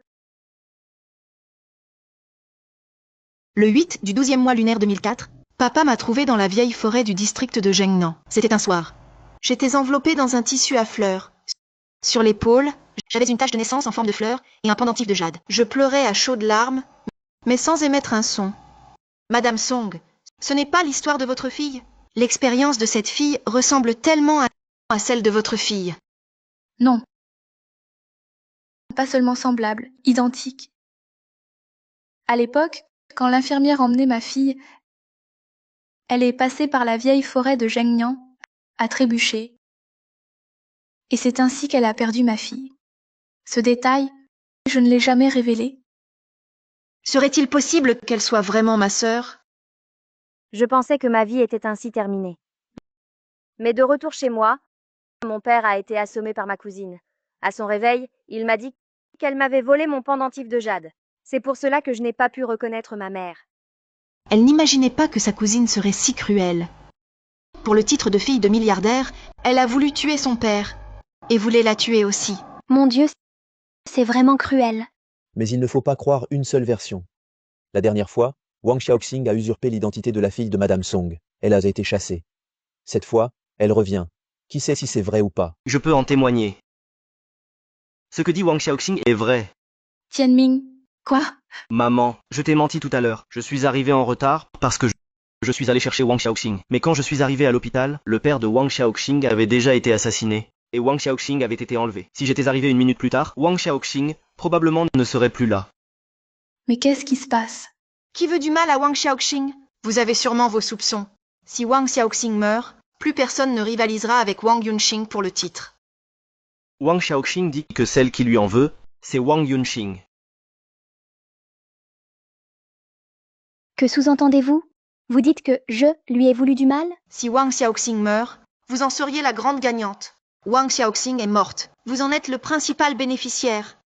Le 8 du 12e mois lunaire 2004, papa m'a trouvé dans la vieille forêt du district de Jengnan. C'était un soir. J'étais enveloppée dans un tissu à fleurs. Sur l'épaule, j'avais une tache de naissance en forme de fleur et un pendentif de jade. Je pleurais à chaudes larmes, mais sans émettre un son. Madame Song, ce n'est pas l'histoire de votre fille? L'expérience de cette fille ressemble tellement à celle de votre fille. Non. Pas seulement semblable, identique. À l'époque, quand l'infirmière emmenait ma fille, elle est passée par la vieille forêt de Jengnan, à trébucher. Et c'est ainsi qu'elle a perdu ma fille. Ce détail, je ne l'ai jamais révélé. Serait-il possible qu'elle soit vraiment ma sœur? Je pensais que ma vie était ainsi terminée. Mais de retour chez moi, mon père a été assommé par ma cousine. À son réveil, il m'a dit qu'elle m'avait volé mon pendentif de jade. C'est pour cela que je n'ai pas pu reconnaître ma mère. Elle n'imaginait pas que sa cousine serait si cruelle. Pour le titre de fille de milliardaire, elle a voulu tuer son père. Et voulait la tuer aussi. Mon Dieu, c'est vraiment cruel. Mais il ne faut pas croire une seule version. La dernière fois, Wang Xiaoxing a usurpé l'identité de la fille de Madame Song. Elle a été chassée. Cette fois, elle revient. Qui sait si c'est vrai ou pas? Je peux en témoigner. Ce que dit Wang Xiaoxing est vrai. Tianming, quoi? Maman, je t'ai menti tout à l'heure. Je suis arrivé en retard parce que je suis allé chercher Wang Xiaoxing. Mais quand je suis arrivé à l'hôpital, le père de Wang Xiaoxing avait déjà été assassiné. Et Wang Xiaoxing avait été enlevé. Si j'étais arrivé une minute plus tard, Wang Xiaoxing, probablement ne serait plus là. Mais qu'est-ce qui se passe? Qui veut du mal à Wang Xiaoxing? Vous avez sûrement vos soupçons. Si Wang Xiaoxing meurt, plus personne ne rivalisera avec Wang Yunxing pour le titre. Wang Xiaoxing dit que celle qui lui en veut, c'est Wang Yunxing. Que sous-entendez-vous? Vous dites que je lui ai voulu du mal? Si Wang Xiaoxing meurt, vous en seriez la grande gagnante. Wang Xiaoxing est morte. Vous en êtes le principal bénéficiaire.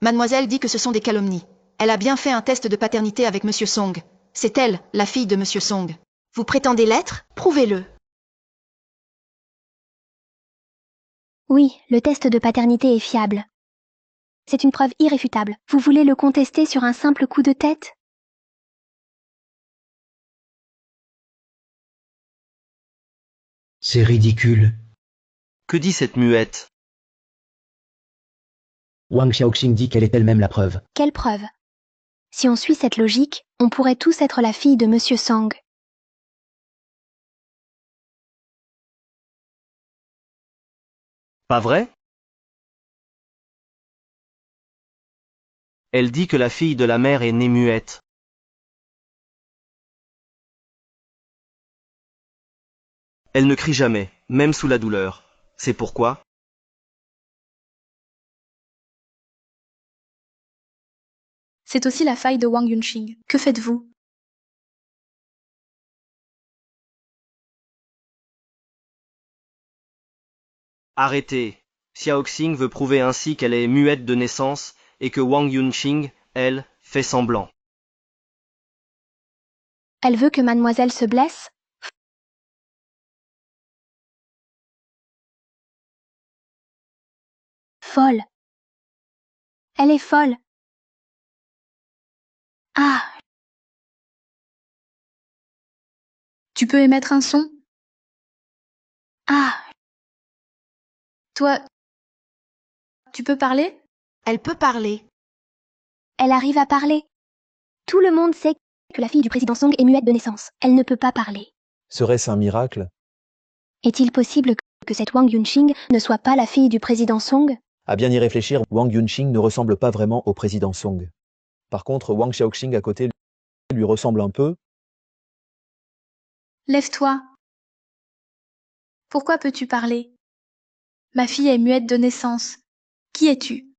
Mademoiselle dit que ce sont des calomnies. Elle a bien fait un test de paternité avec Monsieur Song. C'est elle, la fille de Monsieur Song. Vous prétendez l'être? Prouvez-le. Oui, le test de paternité est fiable. C'est une preuve irréfutable. Vous voulez le contester sur un simple coup de tête? C'est ridicule. Que dit cette muette? Wang Xiaoxing dit qu'elle est elle-même la preuve. Quelle preuve? Si on suit cette logique, on pourrait tous être la fille de Monsieur Song. Pas vrai? Elle dit que la fille de la mère est née muette. Elle ne crie jamais, même sous la douleur. C'est pourquoi? C'est aussi la faille de Wang Yunxing. Que faites-vous? Arrêtez. Xiaoxing veut prouver ainsi qu'elle est muette de naissance et que Wang Yunxing, elle, fait semblant. Elle veut que mademoiselle se blesse? Folle. Elle est folle. Ah, Tu peux émettre un son? ah, Toi, tu peux parler? Elle peut parler. elle arrive à parler. Tout le monde sait que la fille du président Song est muette de naissance. Elle ne peut pas parler. Serait-ce un miracle? Est-il possible que cette Wang Yunxing ne soit pas la fille du président Song? À bien y réfléchir, Wang Yunxing ne ressemble pas vraiment au président Song. Par contre, Wang Xiaoxing à côté lui ressemble un peu. Lève-toi. Pourquoi peux-tu parler? Ma fille est muette de naissance. Qui es-tu?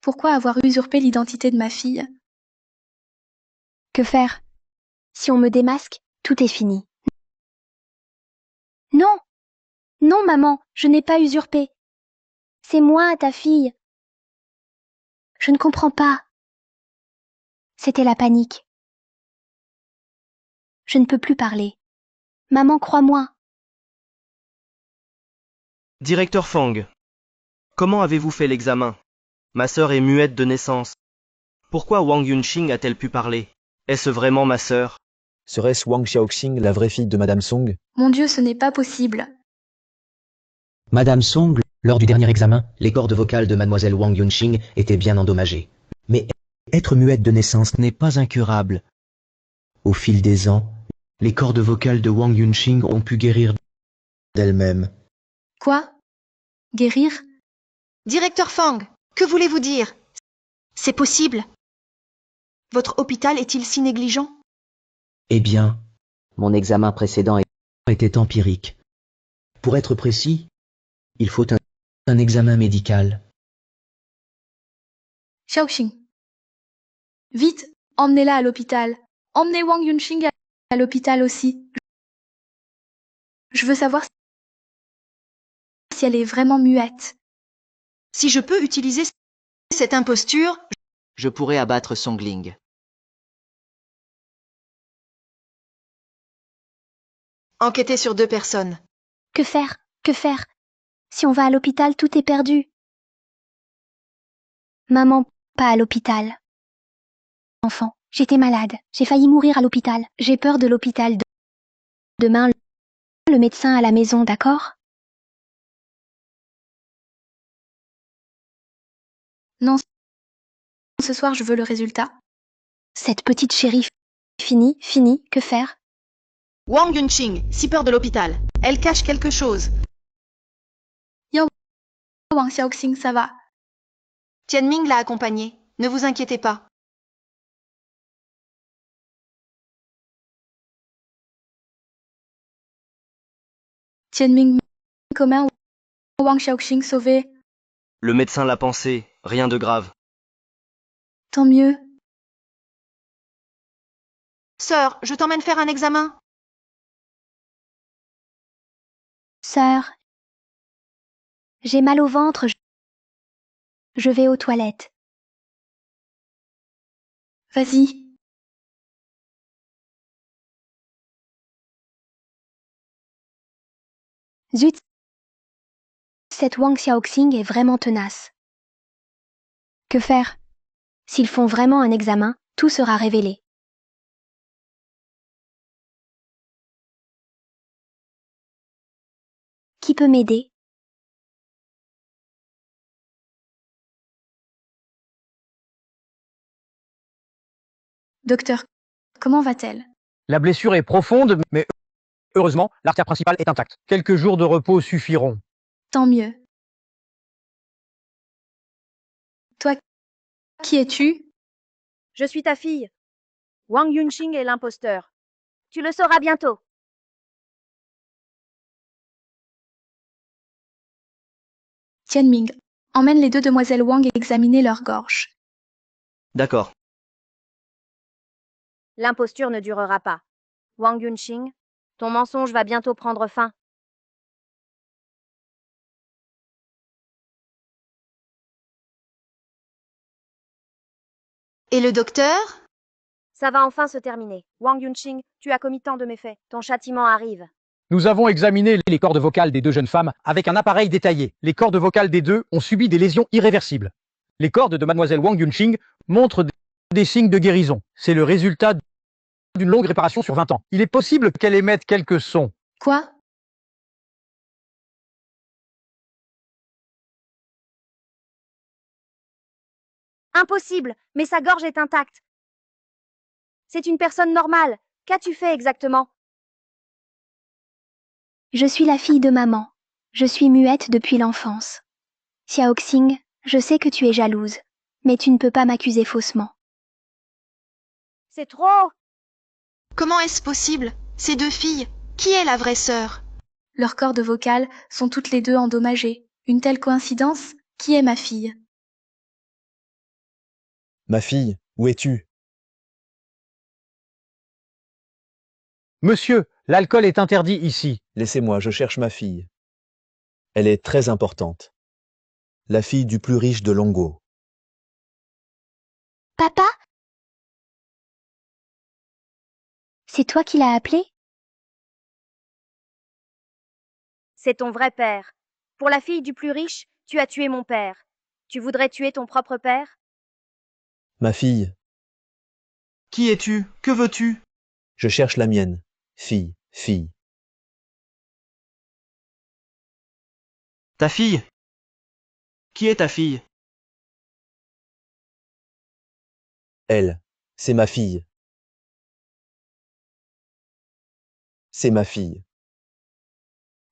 Pourquoi avoir usurpé l'identité de ma fille? Que faire? Si on me démasque, tout est fini. Non! Non, maman, je n'ai pas usurpé. C'est moi, ta fille. Je ne comprends pas. C'était la panique. Je ne peux plus parler. Maman, crois-moi. Directeur Fang. Comment avez-vous fait l'examen? Ma sœur est muette de naissance. Pourquoi Wang Yunxing a-t-elle pu parler? Est-ce vraiment ma sœur? Serait-ce Wang Xiaoxing, la vraie fille de Madame Song? Mon Dieu, ce n'est pas possible. Madame Song, lors du dernier examen, les cordes vocales de mademoiselle Wang Yunxing étaient bien endommagées. Mais être muette de naissance n'est pas incurable. Au fil des ans, les cordes vocales de Wang Yunxing ont pu guérir d'elles-mêmes. Quoi? Guérir? Directeur Fang, que voulez-vous dire? C'est possible. Votre hôpital est-il si négligent? Eh bien, mon examen précédent était empirique. Pour être précis, il faut un examen médical. Xiaoxing. Vite, emmenez-la à l'hôpital. Emmenez Wang Yunxing à l'hôpital aussi. Je veux savoir si elle est vraiment muette. Si je peux utiliser cette imposture, je pourrais abattre Songling. enquêter sur 2 personnes. Que faire? Que faire? Si on va à l'hôpital, tout est perdu. Maman, pas à l'hôpital. Enfant, j'étais malade. J'ai failli mourir à l'hôpital. J'ai peur de l'hôpital. Demain, le médecin à la maison, d'accord? Non, ce soir je veux le résultat. Cette petite chérie, fini, que faire? Wang Yunxing, si peur de l'hôpital. Elle cache quelque chose. Yo, Wang Xiaoxing, ça va. Tianming l'a accompagnée. Ne vous inquiétez pas. Tianming commun, Wang Xiaoxing sauvé. Le médecin l'a pensé, rien de grave. Tant mieux. Sœur, je t'emmène faire un examen. Sœur, j'ai mal au ventre. Je vais aux toilettes. Vas-y. Zut. Cette Wang Xiaoxing est vraiment tenace. Que faire? S'ils font vraiment un examen, tout sera révélé. Qui peut m'aider? Docteur, comment va-t-elle? La blessure est profonde, mais heureusement, l'artère principale est intacte. Quelques jours de repos suffiront. Tant mieux. Toi, qui es-tu? Je suis ta fille. Wang Yunxing est l'imposteur. Tu le sauras bientôt. Tianming, emmène les 2 demoiselles Wang examiner leur gorge. D'accord. L'imposture ne durera pas. Wang Yunxing, ton mensonge va bientôt prendre fin. Et le docteur? Ça va enfin se terminer. Wang Yunxing, tu as commis tant de méfaits. Ton châtiment arrive. Nous avons examiné les cordes vocales des 2 jeunes femmes avec un appareil détaillé. Les cordes vocales des 2 ont subi des lésions irréversibles. Les cordes de mademoiselle Wang Yunxing montrent des signes de guérison. C'est le résultat d'une longue réparation sur 20 ans. Il est possible qu'elle émette quelques sons. Quoi? Impossible, mais sa gorge est intacte. C'est une personne normale. Qu'as-tu fait exactement? Je suis la fille de maman. Je suis muette depuis l'enfance. Xiaoxing, je sais que tu es jalouse, mais tu ne peux pas m'accuser faussement. C'est trop! Comment est-ce possible? Ces deux filles, qui est la vraie sœur? Leurs cordes vocales sont toutes les deux endommagées. Une telle coïncidence? Qui est ma fille? Ma fille, où es-tu? Monsieur, l'alcool est interdit ici. Laissez-moi, je cherche ma fille. Elle est très importante. La fille du plus riche de Longo. Papa? C'est toi qui l'as appelé? C'est ton vrai père. Pour la fille du plus riche, tu as tué mon père. Tu voudrais tuer ton propre père? Ma fille, Qui es-tu? Que veux-tu? je cherche la mienne. Fille, fille. Ta fille? Qui est ta fille? Elle, c'est ma fille. C'est ma fille.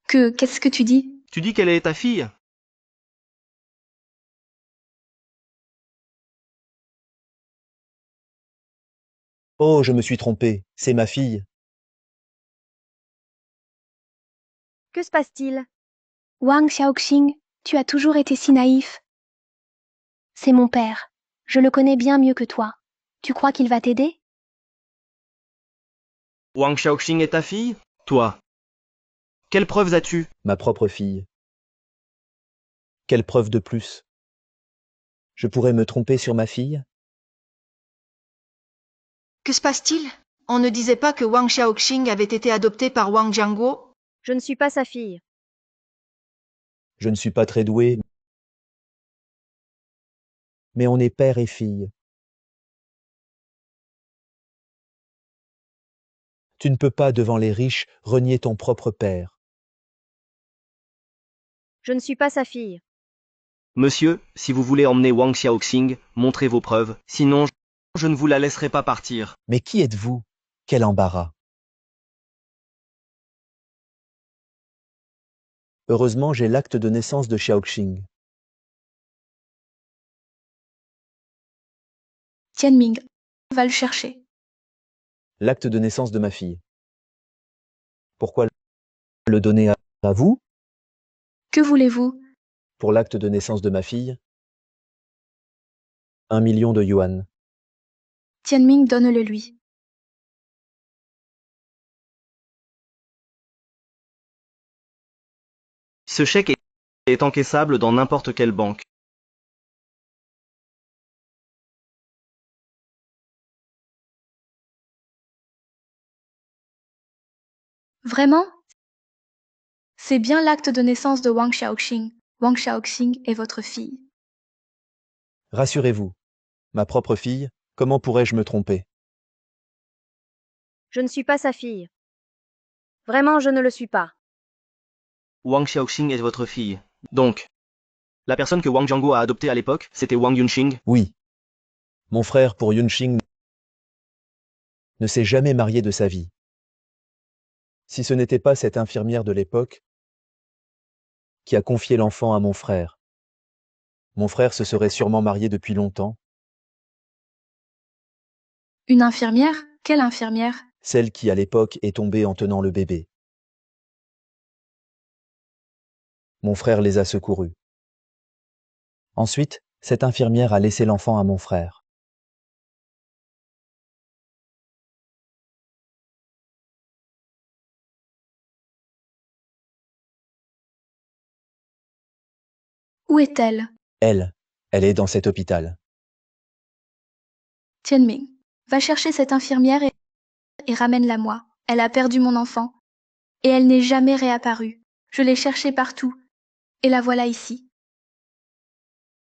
Qu'est-ce que tu dis? Tu dis qu'elle est ta fille? Oh, je me suis trompé, c'est ma fille. Que se passe-t-il? Wang Xiaoxing, tu as toujours été si naïf. C'est mon père. Je le connais bien mieux que toi. Tu crois qu'il va t'aider? Wang Xiaoxing est ta fille? Toi. Quelles preuves as-tu? Ma propre fille. Quelle preuve de plus? Je pourrais me tromper sur ma fille? Que se passe-t-il? On ne disait pas que Wang Xiaoxing avait été adopté par Wang Jianguo? Je ne suis pas sa fille. Je ne suis pas très doué, mais on est père et fille. Tu ne peux pas, devant les riches, renier ton propre père. Je ne suis pas sa fille. Monsieur, si vous voulez emmener Wang Xiaoxing, montrez vos preuves, sinon je ne vous la laisserai pas partir. Mais qui êtes-vous? Quel embarras! Heureusement, j'ai l'acte de naissance de Xiaoxing. Tianming va le chercher. L'acte de naissance de ma fille. Pourquoi le donner à vous? Que voulez-vous? Pour l'acte de naissance de ma fille? 1 million de yuan. Tianming donne-le lui. Ce chèque est encaissable dans n'importe quelle banque. Vraiment? C'est bien l'acte de naissance de Wang Xiaoxing. Wang Xiaoxing est votre fille. Rassurez-vous. Ma propre fille, comment pourrais-je me tromper? Je ne suis pas sa fille. Vraiment, je ne le suis pas. Wang Xiaoxing est votre fille. Donc, la personne que Wang Jianguo a adoptée à l'époque, c'était Wang Yunxing? Oui. Mon frère pour Yunxing ne s'est jamais marié de sa vie. Si ce n'était pas cette infirmière de l'époque qui a confié l'enfant à mon frère se serait sûrement marié depuis longtemps. Une infirmière? Quelle infirmière? Celle qui, à l'époque, est tombée en tenant le bébé. Mon frère les a secourus. Ensuite, cette infirmière a laissé l'enfant à mon frère. Où est-elle? Elle est dans cet hôpital. Tianming, va chercher cette infirmière et ramène-la moi. Elle a perdu mon enfant. Et elle n'est jamais réapparue. Je l'ai cherchée partout. Et la voilà ici.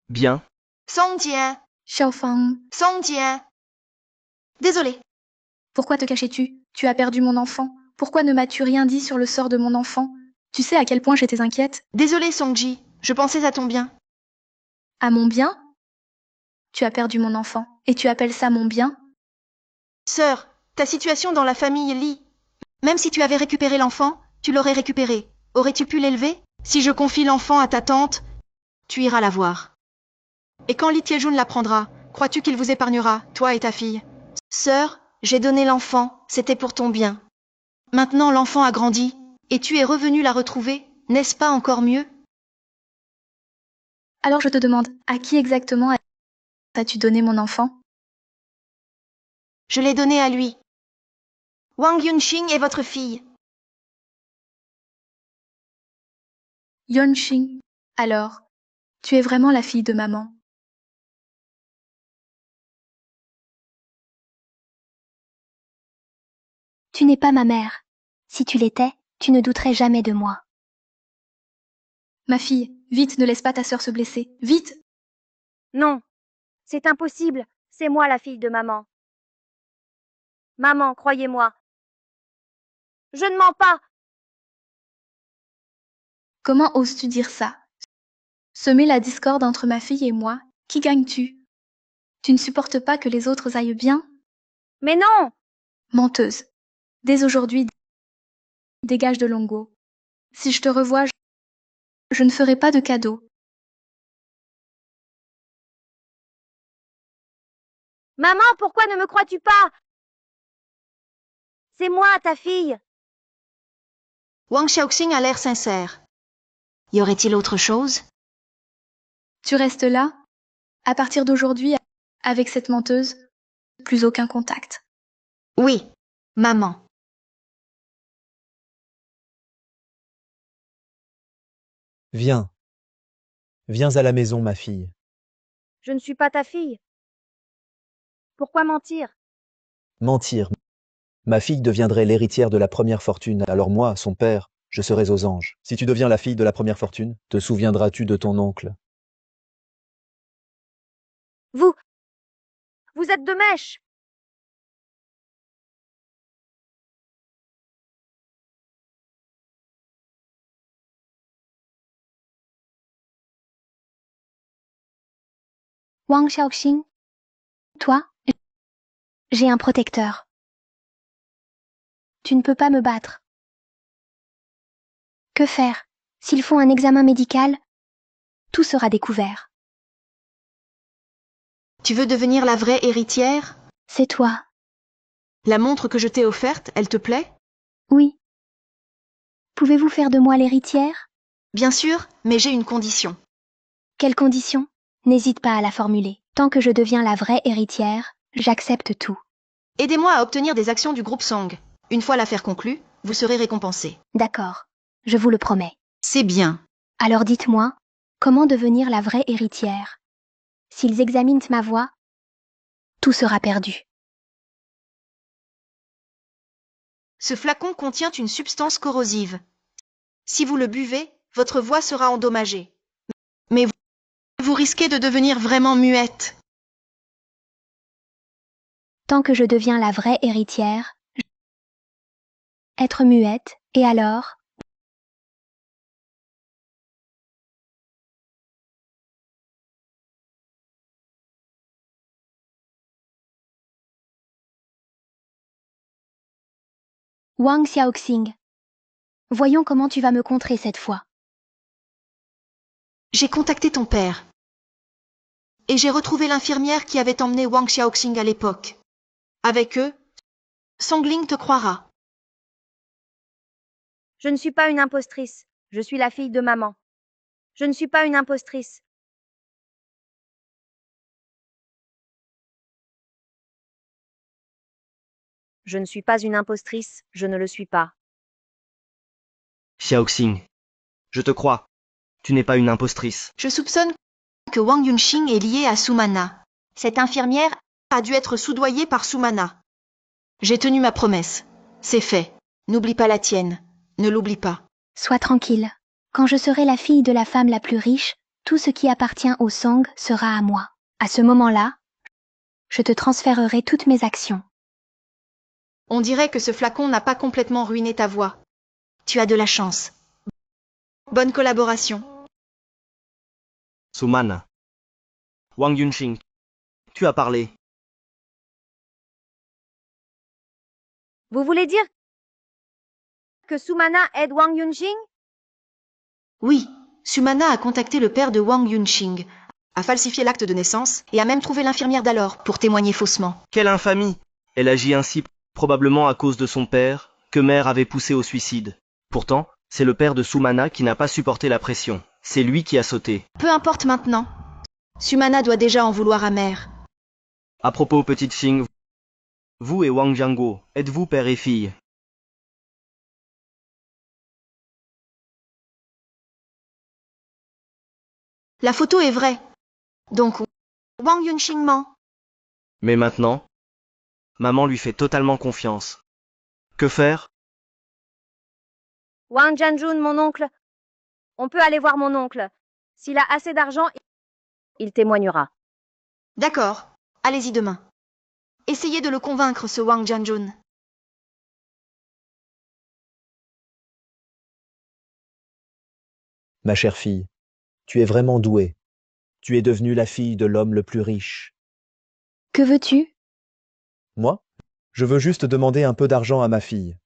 Bien. Songjian, Xiaofang, Songjian. Désolé. pourquoi te cachais-tu? Tu as perdu mon enfant. Pourquoi ne m'as-tu rien dit sur le sort de mon enfant? Tu sais à quel point j'étais inquiète? Désolé, Songji. Je pensais à ton bien. À mon bien? Tu as perdu mon enfant. Et tu appelles ça mon bien? Sœur, ta situation dans la famille Li. Même si tu avais récupéré l'enfant, tu l'aurais récupéré. Aurais-tu pu l'élever? Si je confie l'enfant à ta tante, tu iras la voir. Et quand Li Tiejun l'apprendra, crois-tu qu'il vous épargnera, toi et ta fille? Sœur, J'ai donné l'enfant, c'était pour ton bien. Maintenant l'enfant a grandi, et tu es revenu la retrouver, n'est-ce pas encore mieux? Alors je te demande, à qui exactement as-tu donné mon enfant? Je l'ai donné à lui. Wang Yunxing est votre fille. Yunxing. Alors, tu es vraiment la fille de maman. Tu n'es pas ma mère. Si tu l'étais, tu ne douterais jamais de moi. Ma fille, vite, ne laisse pas ta sœur se blesser. Vite! Non, c'est impossible. C'est moi la fille de maman. Maman, croyez-moi. Je ne mens pas. Comment oses-tu dire ça? Semer la discorde entre ma fille et moi, qui gagnes-tu? Tu ne supportes pas que les autres aillent bien? Mais non! Menteuse. Dès aujourd'hui, dégage de Longo. Si je te revois, je ne ferai pas de cadeau. Maman, pourquoi ne me crois-tu pas? C'est moi, ta fille. Wang Xiaoxing a l'air sincère. Y aurait-il autre chose? Tu restes là? À partir d'aujourd'hui, avec cette menteuse, plus aucun contact. Oui, maman. Viens. Viens à la maison, ma fille. Je ne suis pas ta fille. Pourquoi mentir? Mentir. Ma fille deviendrait l'héritière de la première fortune, alors moi, son père, je serais aux anges. Si tu deviens la fille de la première fortune, te souviendras-tu de ton oncle? Vous êtes de mèche. Wang Xiaoxing, toi, j'ai un protecteur. Tu ne peux pas me battre. Que faire? S'ils font un examen médical, tout sera découvert. Tu veux devenir la vraie héritière? C'est toi. La montre que je t'ai offerte, elle te plaît? Oui. Pouvez-vous faire de moi l'héritière? Bien sûr, mais j'ai une condition. Quelle condition? N'hésite pas à la formuler. Tant que je deviens la vraie héritière, j'accepte tout. Aidez-moi à obtenir des actions du groupe Song. Une fois l'affaire conclue, vous serez récompensé. D'accord. Je vous le promets. C'est bien. Alors dites-moi, comment devenir la vraie héritière? S'ils examinent ma voix, tout sera perdu. Ce flacon contient une substance corrosive. Si vous le buvez, votre voix sera endommagée. Mais vous risquez de devenir vraiment muette. Tant que je deviens la vraie héritière, être muette, et alors? Wang Xiaoxing, voyons comment tu vas me contrer cette fois. J'ai contacté ton père. Et j'ai retrouvé l'infirmière qui avait emmené Wang Xiaoxing à l'époque. Avec eux, Songling te croira. Je ne suis pas une impostrice. Je suis la fille de maman. Je ne suis pas une impostrice. Je ne suis pas une impostrice, je ne le suis pas. Xiaoxing. Je te crois. Tu n'es pas une impostrice. Je soupçonne que Wang Yunxing est lié à Sumana. Cette infirmière a dû être soudoyée par Sumana. J'ai tenu ma promesse. C'est fait. N'oublie pas la tienne. Ne l'oublie pas. Sois tranquille. Quand je serai la fille de la femme la plus riche, tout ce qui appartient au Song sera à moi. À ce moment-là, je te transférerai toutes mes actions. On dirait que ce flacon n'a pas complètement ruiné ta voix. Tu as de la chance. Bonne collaboration. Sumana. Wang Yunxing. Tu as parlé. Vous voulez dire que Sumana aide Wang Yunxing? Oui, Sumana a contacté le père de Wang Yunxing, a falsifié l'acte de naissance et a même trouvé l'infirmière d'alors pour témoigner faussement. Quelle infamie! Elle agit ainsi probablement à cause de son père, que mère avait poussé au suicide. Pourtant, c'est le père de Sumana qui n'a pas supporté la pression. C'est lui qui a sauté. Peu importe maintenant. Sumana doit déjà en vouloir à mère. À propos, petite Xing, vous et Wang Jianguo, êtes-vous père et fille? La photo est vraie. Donc, Wang Yunxing ment. Mais maintenant, maman lui fait totalement confiance. Que faire? Wang Jianjun, mon oncle. On peut aller voir mon oncle. S'il a assez d'argent, il témoignera. D'accord, allez-y demain. Essayez de le convaincre, ce Wang Jianjun. Ma chère fille, tu es vraiment douée. Tu es devenue la fille de l'homme le plus riche. Que veux-tu? Moi, je veux juste demander un peu d'argent à ma fille.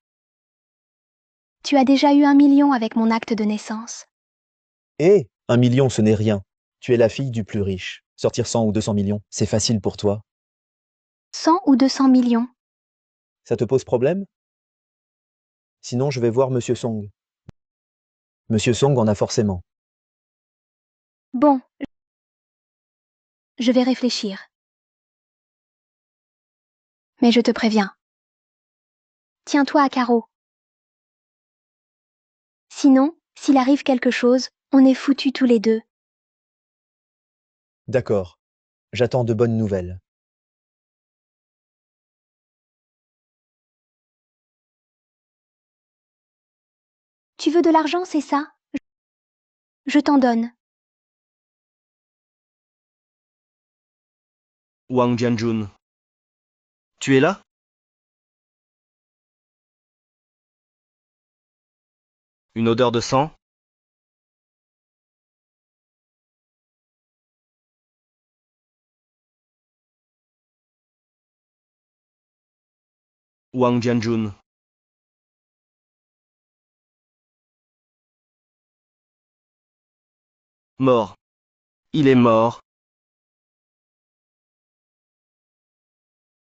Tu as déjà eu 1 million avec mon acte de naissance. Et 1 million, ce n'est rien. Tu es la fille du plus riche. Sortir 100 ou 200 millions, c'est facile pour toi. 100 ou 200 millions. Ça te pose problème? Sinon, je vais voir Monsieur Song. Monsieur Song en a forcément. Bon. Je vais réfléchir. Mais je te préviens. Tiens-toi à carreau. Sinon, s'il arrive quelque chose, on est foutus tous les deux. D'accord. J'attends de bonnes nouvelles. Tu veux de l'argent, c'est ça? Je t'en donne. Wang Jianjun. Tu es là? Une odeur de sang? Wang Jianjun. Mort. Il est mort.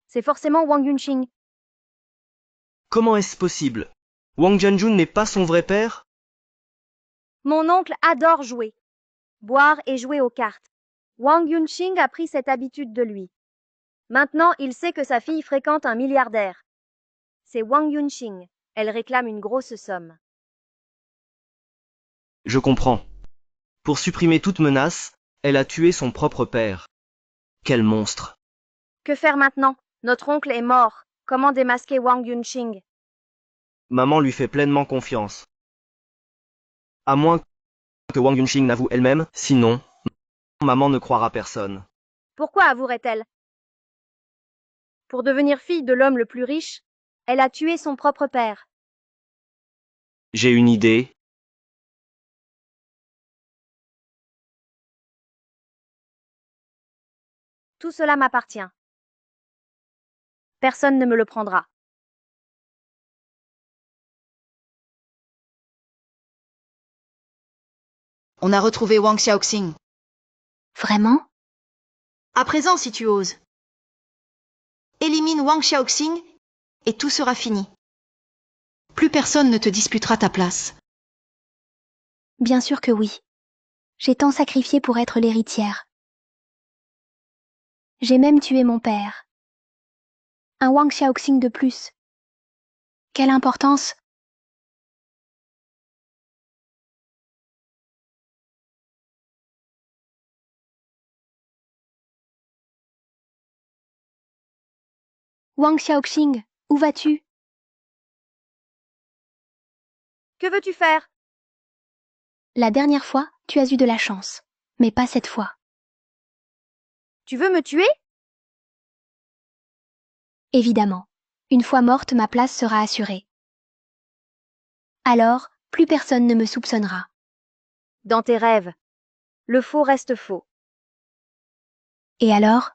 C'est forcément Wang Yunxing. Comment est-ce possible? Wang Jianjun n'est pas son vrai père? Mon oncle adore jouer. Boire et jouer aux cartes. Wang Yunxing a pris cette habitude de lui. Maintenant, il sait que sa fille fréquente un milliardaire. C'est Wang Yunxing. Elle réclame une grosse somme. Je comprends. Pour supprimer toute menace, elle a tué son propre père. Quel monstre. Que faire maintenant? Notre oncle est mort. Comment démasquer Wang Yunxing? Maman lui fait pleinement confiance. À moins que Wang Yunxing n'avoue elle-même, sinon, maman ne croira personne. Pourquoi avouerait-elle? Pour devenir fille de l'homme le plus riche, elle a tué son propre père. J'ai une idée. Tout cela m'appartient. Personne ne me le prendra. On a retrouvé Wang Xiaoxing. Vraiment? À présent, si tu oses. Élimine Wang Xiaoxing et tout sera fini. Plus personne ne te disputera ta place. Bien sûr que oui. J'ai tant sacrifié pour être l'héritière. J'ai même tué mon père. Un Wang Xiaoxing de plus. Quelle importance! Wang Xiaoxing, où vas-tu? Que veux-tu faire? La dernière fois, tu as eu de la chance. Mais pas cette fois. Tu veux me tuer? Évidemment. Une fois morte, ma place sera assurée. Alors, plus personne ne me soupçonnera. Dans tes rêves. Le faux reste faux. Et alors?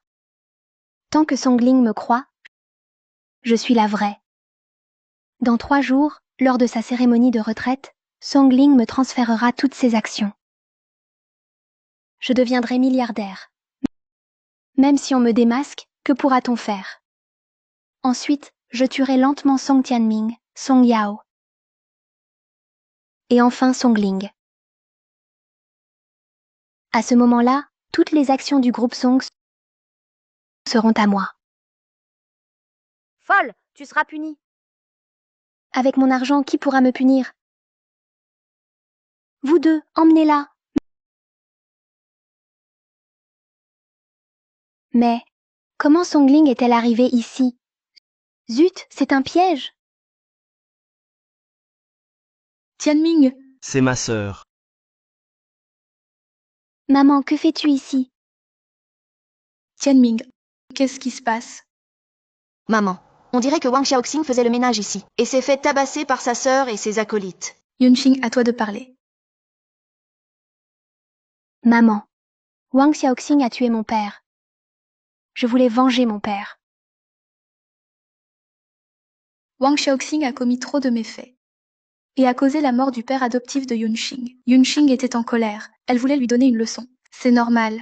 Tant que Songling me croit, je suis la vraie. Dans 3 jours, lors de sa cérémonie de retraite, Songling me transférera toutes ses actions. Je deviendrai milliardaire. Même si on me démasque, que pourra-t-on faire? Ensuite, je tuerai lentement Song Tianming, Song Yao. Et enfin Song Ling. À ce moment-là, toutes les actions du groupe Song seront à moi. Folle, tu seras punie. Avec mon argent, qui pourra me punir? Vous deux, emmenez-la. Mais, comment Song Ling est-elle arrivée ici? Zut, c'est un piège. Tianming, C'est ma sœur. Maman, que fais-tu ici? Tianming, qu'est-ce qui se passe? Maman, on dirait que Wang Xiaoxing faisait le ménage ici, et s'est fait tabasser par sa sœur et ses acolytes. Yunqing, à toi de parler. Maman, Wang Xiaoxing a tué mon père. Je voulais venger mon père. Wang Xiaoxing a commis trop de méfaits et a causé la mort du père adoptif de Yunqing. Yunqing était en colère. Elle voulait lui donner une leçon. C'est normal.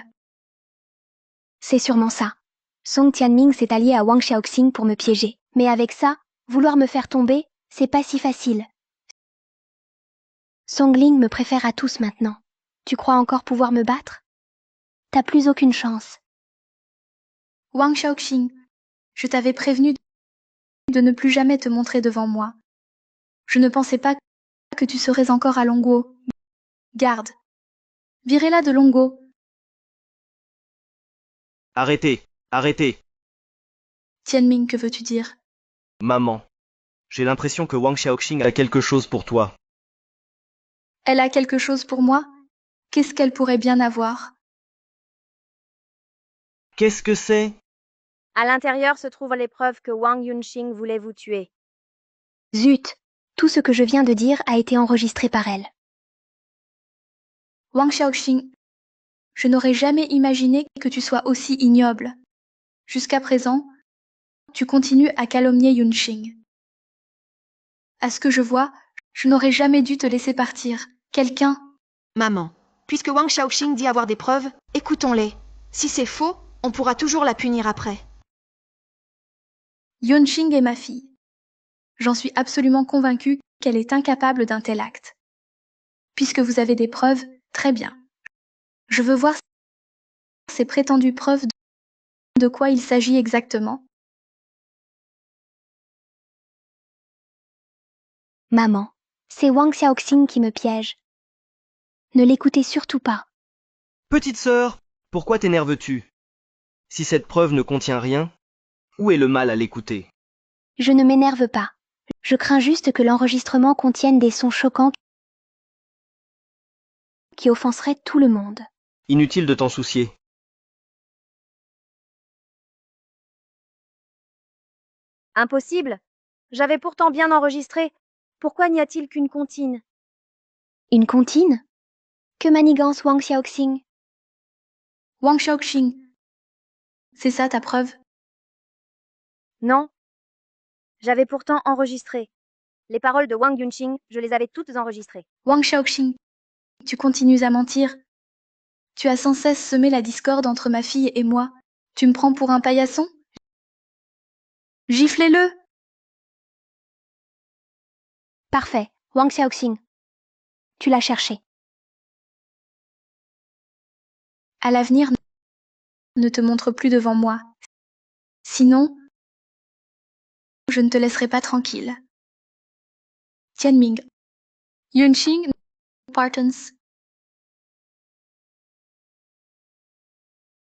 C'est sûrement ça. Song Tianming s'est allié à Wang Xiaoxing pour me piéger. Mais avec ça, vouloir me faire tomber, c'est pas si facile. Song Ling me préfère à tous maintenant. Tu crois encore pouvoir me battre? T'as plus aucune chance. Wang Xiaoxing, je t'avais prévenu de ne plus jamais te montrer devant moi. Je ne pensais pas que tu serais encore à Longguo. Garde. Virez-la de Longguo. Arrêtez, arrêtez. Tianming, que veux-tu dire? Maman. J'ai l'impression que Wang Xiaoxing a quelque chose pour toi. Elle a quelque chose pour moi? Qu'est-ce qu'elle pourrait bien avoir? Qu'est-ce que c'est? À l'intérieur se trouve les preuves que Wang Yunqing voulait vous tuer. Zut! Tout ce que je viens de dire a été enregistré par elle. Wang Xiaoxing, je n'aurais jamais imaginé que tu sois aussi ignoble. Jusqu'à présent, tu continues à calomnier Yunqing. À ce que je vois, je n'aurais jamais dû te laisser partir. Quelqu'un... Maman, puisque Wang Xiaoxing dit avoir des preuves, écoutons-les. Si c'est faux, on pourra toujours la punir après. Yunqing est ma fille. J'en suis absolument convaincue qu'elle est incapable d'un tel acte. Puisque vous avez des preuves, très bien. Je veux voir ces prétendues preuves de quoi il s'agit exactement. Maman, c'est Wang Xiaoxing qui me piège. Ne l'écoutez surtout pas. Petite sœur, pourquoi t'énerves-tu? Si cette preuve ne contient rien, où est le mal à l'écouter? Je ne m'énerve pas. Je crains juste que l'enregistrement contienne des sons choquants qui offenseraient tout le monde. Inutile de t'en soucier. Impossible. J'avais pourtant bien enregistré. Pourquoi n'y a-t-il qu'une comptine? Une comptine? Que manigance Wang Xiaoxing? Wang Xiaoxing, c'est ça ta preuve? Non. J'avais pourtant enregistré. Les paroles de Wang Yunqing, je les avais toutes enregistrées. Wang Xiaoxing, tu continues à mentir. Tu as sans cesse semé la discorde entre ma fille et moi. Tu me prends pour un paillasson? Giflez-le! Parfait, Wang Xiaoxing. Tu l'as cherché. À l'avenir, ne te montre plus devant moi. Sinon, je ne te laisserai pas tranquille. Tianming. Yunqing, Partons.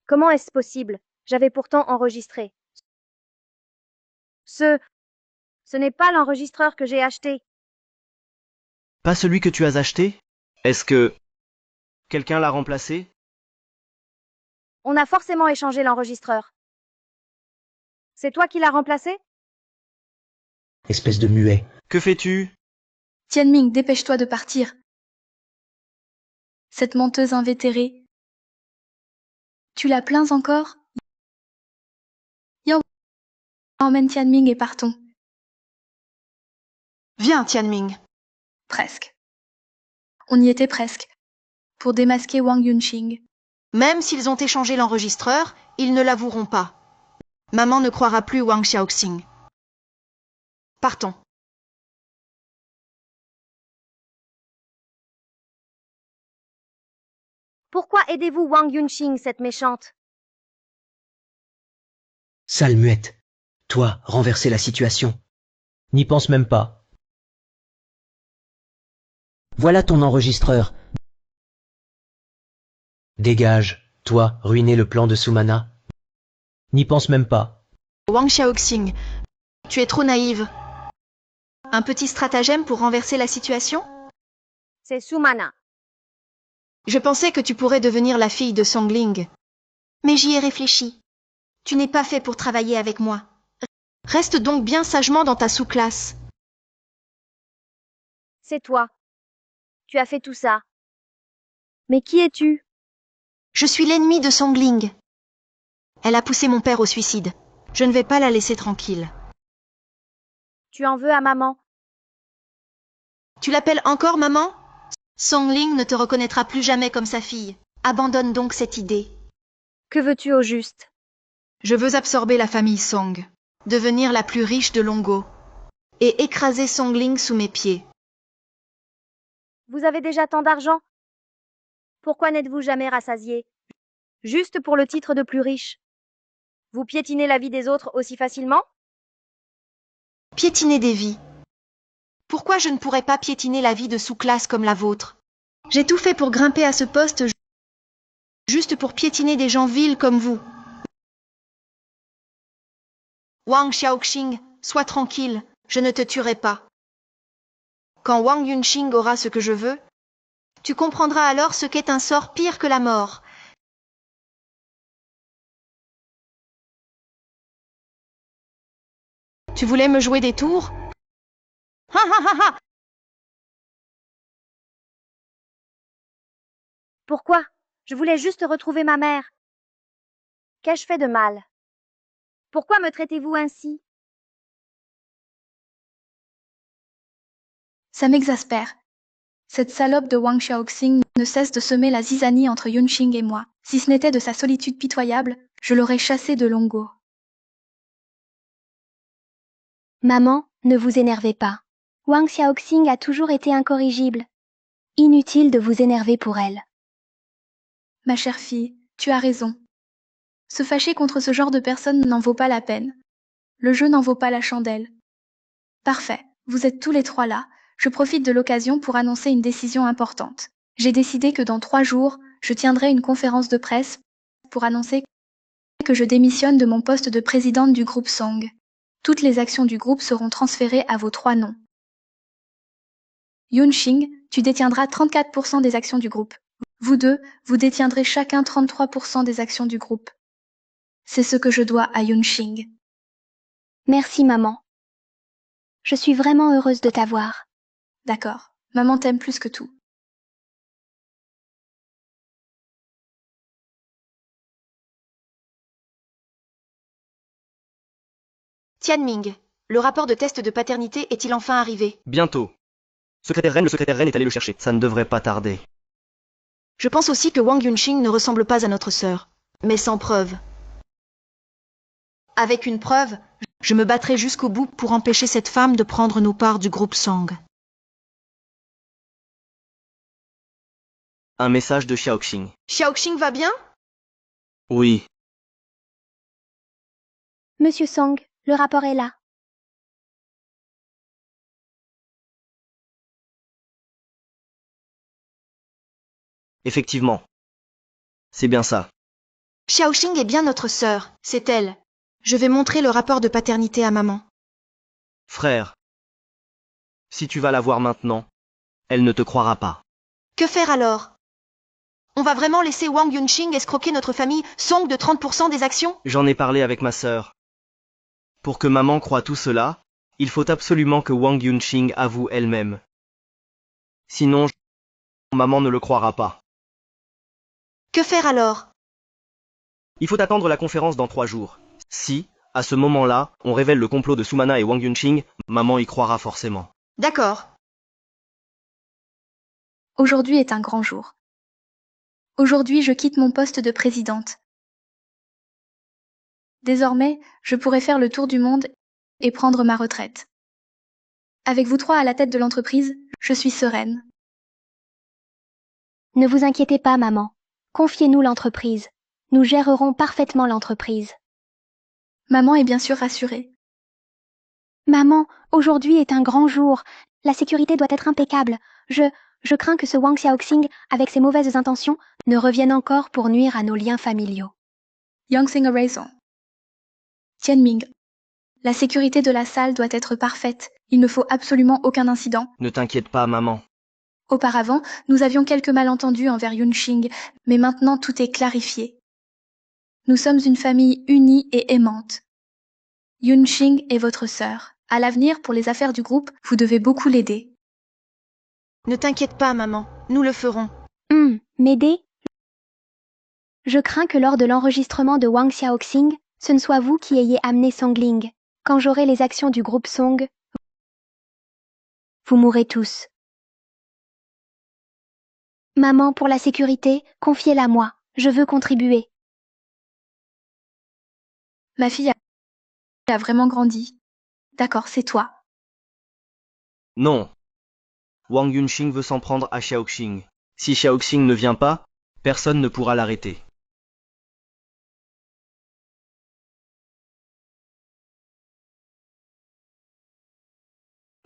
Comment est-ce possible? J'avais pourtant enregistré. Ce n'est pas l'enregistreur que j'ai acheté. Pas celui que tu as acheté? Est-ce que quelqu'un l'a remplacé? On a forcément échangé l'enregistreur. C'est toi qui l'as remplacé? Espèce de muet. Que fais-tu? Tianming, dépêche-toi de partir. Cette menteuse invétérée. Tu la plains encore? Yao, emmène Tianming et partons. Viens, Tianming. Presque. On y était presque. Pour démasquer Wang Yunqing. Même s'ils ont échangé l'enregistreur, ils ne l'avoueront pas. Maman ne croira plus Wang Xiaoxing. Partons. Pourquoi aidez-vous Wang Yunxing, cette méchante? Sale muette. Toi, renverser la situation. N'y pense même pas. Voilà ton enregistreur. Dégage, toi, ruiner le plan de Sumana. N'y pense même pas. Wang Xiaoxing, tu es trop naïve. Un petit stratagème pour renverser la situation? C'est Sumana. Je pensais que tu pourrais devenir la fille de Songling. Mais j'y ai réfléchi. Tu n'es pas fait pour travailler avec moi. Reste donc bien sagement dans ta sous-classe. C'est toi. Tu as fait tout ça. Mais qui es-tu? Je suis l'ennemi de Songling. Elle a poussé mon père au suicide. Je ne vais pas la laisser tranquille. Tu en veux à maman? Tu l'appelles encore maman? Songling ne te reconnaîtra plus jamais comme sa fille. Abandonne donc cette idée. Que veux-tu au juste? Je veux absorber la famille Song, devenir la plus riche de Longo, et écraser Songling sous mes pieds. Vous avez déjà tant d'argent? Pourquoi n'êtes-vous jamais rassasié? Juste pour le titre de plus riche. Vous piétinez la vie des autres aussi facilement? Piétiner des vies. Pourquoi je ne pourrais pas piétiner la vie de sous-classe comme la vôtre? J'ai tout fait pour grimper à ce poste juste pour piétiner des gens vils comme vous. Wang Xiaoxing, sois tranquille, je ne te tuerai pas. Quand Wang Yunxing aura ce que je veux, tu comprendras alors ce qu'est un sort pire que la mort. Tu voulais me jouer des tours? Ha ha ha ha! Pourquoi? Je voulais juste retrouver ma mère. Qu'ai-je fait de mal? Pourquoi me traitez-vous ainsi? Ça m'exaspère. Cette salope de Wang Xiaoxing ne cesse de semer la zizanie entre Yunxing et moi. Si ce n'était de sa solitude pitoyable, je l'aurais chassé de Longo. Maman, ne vous énervez pas. Wang Xiaoxing a toujours été incorrigible. Inutile de vous énerver pour elle. Ma chère fille, tu as raison. Se fâcher contre ce genre de personne n'en vaut pas la peine. Le jeu n'en vaut pas la chandelle. Parfait, vous êtes tous les trois là. Je profite de l'occasion pour annoncer une décision importante. J'ai décidé que dans 3 jours, je tiendrai une conférence de presse pour annoncer que je démissionne de mon poste de présidente du groupe Song. Toutes les actions du groupe seront transférées à vos 3 noms. Yunxing, tu détiendras 34% des actions du groupe. Vous deux, vous détiendrez chacun 33% des actions du groupe. C'est ce que je dois à Yunxing. Merci maman. Je suis vraiment heureuse de t'avoir. D'accord, maman t'aime plus que tout. Tianming, le rapport de test de paternité est-il enfin arrivé? Bientôt. Secrétaire Ren, le secrétaire Ren est allé le chercher. Ça ne devrait pas tarder. Je pense aussi que Wang Yunxing ne ressemble pas à notre sœur, mais sans preuve. Avec une preuve, je me battrai jusqu'au bout pour empêcher cette femme de prendre nos parts du groupe Song. Un message de Xiaoxing. Xiaoxing va bien? Oui. Monsieur Song, le rapport est là. Effectivement. C'est bien ça. Xiaoxing est bien notre sœur, c'est elle. Je vais montrer le rapport de paternité à maman. Frère. Si tu vas la voir maintenant, elle ne te croira pas. Que faire alors? On va vraiment laisser Wang Yunxing escroquer notre famille Song de 30% des actions? J'en ai parlé avec ma sœur. Pour que maman croie tout cela, il faut absolument que Wang Yunxing avoue elle-même. Sinon, maman ne le croira pas. Que faire alors? Il faut attendre la conférence dans 3 jours. Si, à ce moment-là, on révèle le complot de Sumana et Wang Yunxing, maman y croira forcément. D'accord. Aujourd'hui est un grand jour. Aujourd'hui, je quitte mon poste de présidente. Désormais, je pourrai faire le tour du monde et prendre ma retraite. Avec vous trois à la tête de l'entreprise, je suis sereine. Ne vous inquiétez pas, maman. Confiez-nous l'entreprise. Nous gérerons parfaitement l'entreprise. Maman est bien sûr rassurée. Maman, aujourd'hui est un grand jour. La sécurité doit être impeccable. Je crains que ce Wang Xiaoxing, avec ses mauvaises intentions, ne revienne encore pour nuire à nos liens familiaux. Yang Xing a raison. Tianming, la sécurité de la salle doit être parfaite. Il ne faut absolument aucun incident. Ne t'inquiète pas, maman. Auparavant, nous avions quelques malentendus envers Yunxing, mais maintenant tout est clarifié. Nous sommes une famille unie et aimante. Yunxing est votre sœur. À l'avenir, pour les affaires du groupe, vous devez beaucoup l'aider. Ne t'inquiète pas, maman. Nous le ferons. M'aider? Je crains que lors de l'enregistrement de Wang Xiaoxing, ce ne soit vous qui ayez amené Songling. Quand j'aurai les actions du groupe Song, vous mourrez tous. Maman, pour la sécurité, confiez-la moi. Je veux contribuer. Ma fille a vraiment grandi. D'accord, c'est toi. Non. Wang Yunxing veut s'en prendre à Xiaoxing. Si Xiaoxing ne vient pas, personne ne pourra l'arrêter.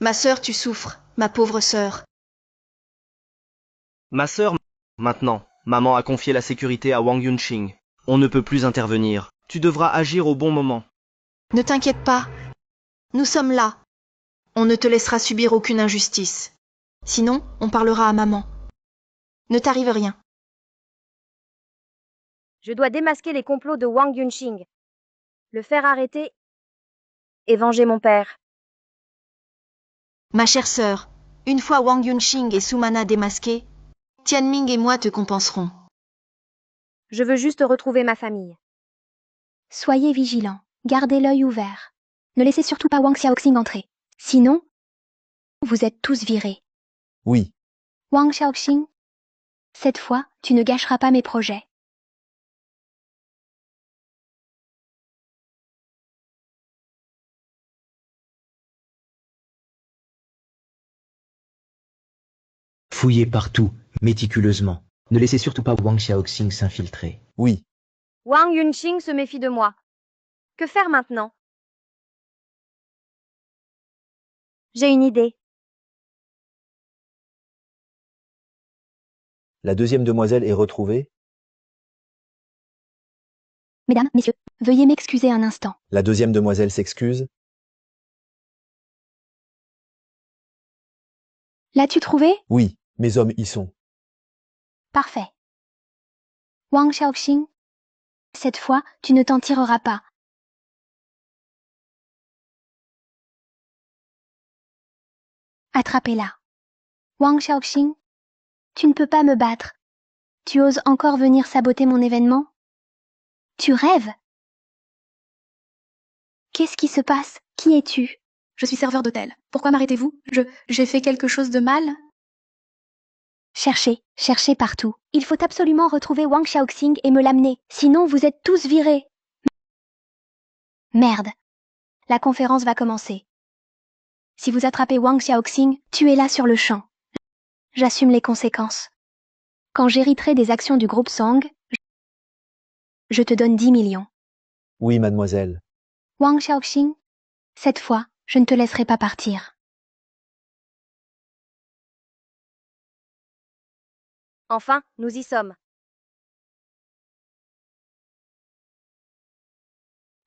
Ma sœur, tu souffres, ma pauvre sœur. Ma sœur, maintenant, maman a confié la sécurité à Wang Yunxing. On ne peut plus intervenir. Tu devras agir au bon moment. Ne t'inquiète pas. Nous sommes là. On ne te laissera subir aucune injustice. Sinon, on parlera à maman. Ne t'arrive rien. Je dois démasquer les complots de Wang Yunxing, le faire arrêter et venger mon père. Ma chère sœur, une fois Wang Yunxing et Sumana démasqués, Tianming et moi te compenserons. Je veux juste retrouver ma famille. Soyez vigilants. Gardez l'œil ouvert. Ne laissez surtout pas Wang Xiaoxing entrer. Sinon, vous êtes tous virés. Oui. Wang Xiaoxing, cette fois, tu ne gâcheras pas mes projets. Fouillez partout, méticuleusement. Ne laissez surtout pas Wang Xiaoxing s'infiltrer. Oui. Wang Yunxing se méfie de moi. Que faire maintenant? J'ai une idée. La deuxième demoiselle est retrouvée. Mesdames, messieurs, veuillez m'excuser un instant. La deuxième demoiselle s'excuse. L'as-tu trouvé? Oui, mes hommes y sont. Parfait. Wang Xiaoxing, cette fois, tu ne t'en tireras pas. Attrapez-la. Wang Xiaoxing, tu ne peux pas me battre. Tu oses encore venir saboter mon événement? Tu rêves? Qu'est-ce qui se passe? Qui es-tu? Je suis serveur d'hôtel. Pourquoi m'arrêtez-vous? J'ai fait quelque chose de mal? Cherchez, cherchez partout. Il faut absolument retrouver Wang Xiaoxing et me l'amener. Sinon, vous êtes tous virés. Merde. La conférence va commencer. Si vous attrapez Wang Xiaoxing, tuez-la sur le champ. J'assume les conséquences. Quand j'hériterai des actions du groupe Song, je te donne 10 millions. Oui, mademoiselle. Wang Xiaoxing, cette fois, je ne te laisserai pas partir. Enfin, nous y sommes.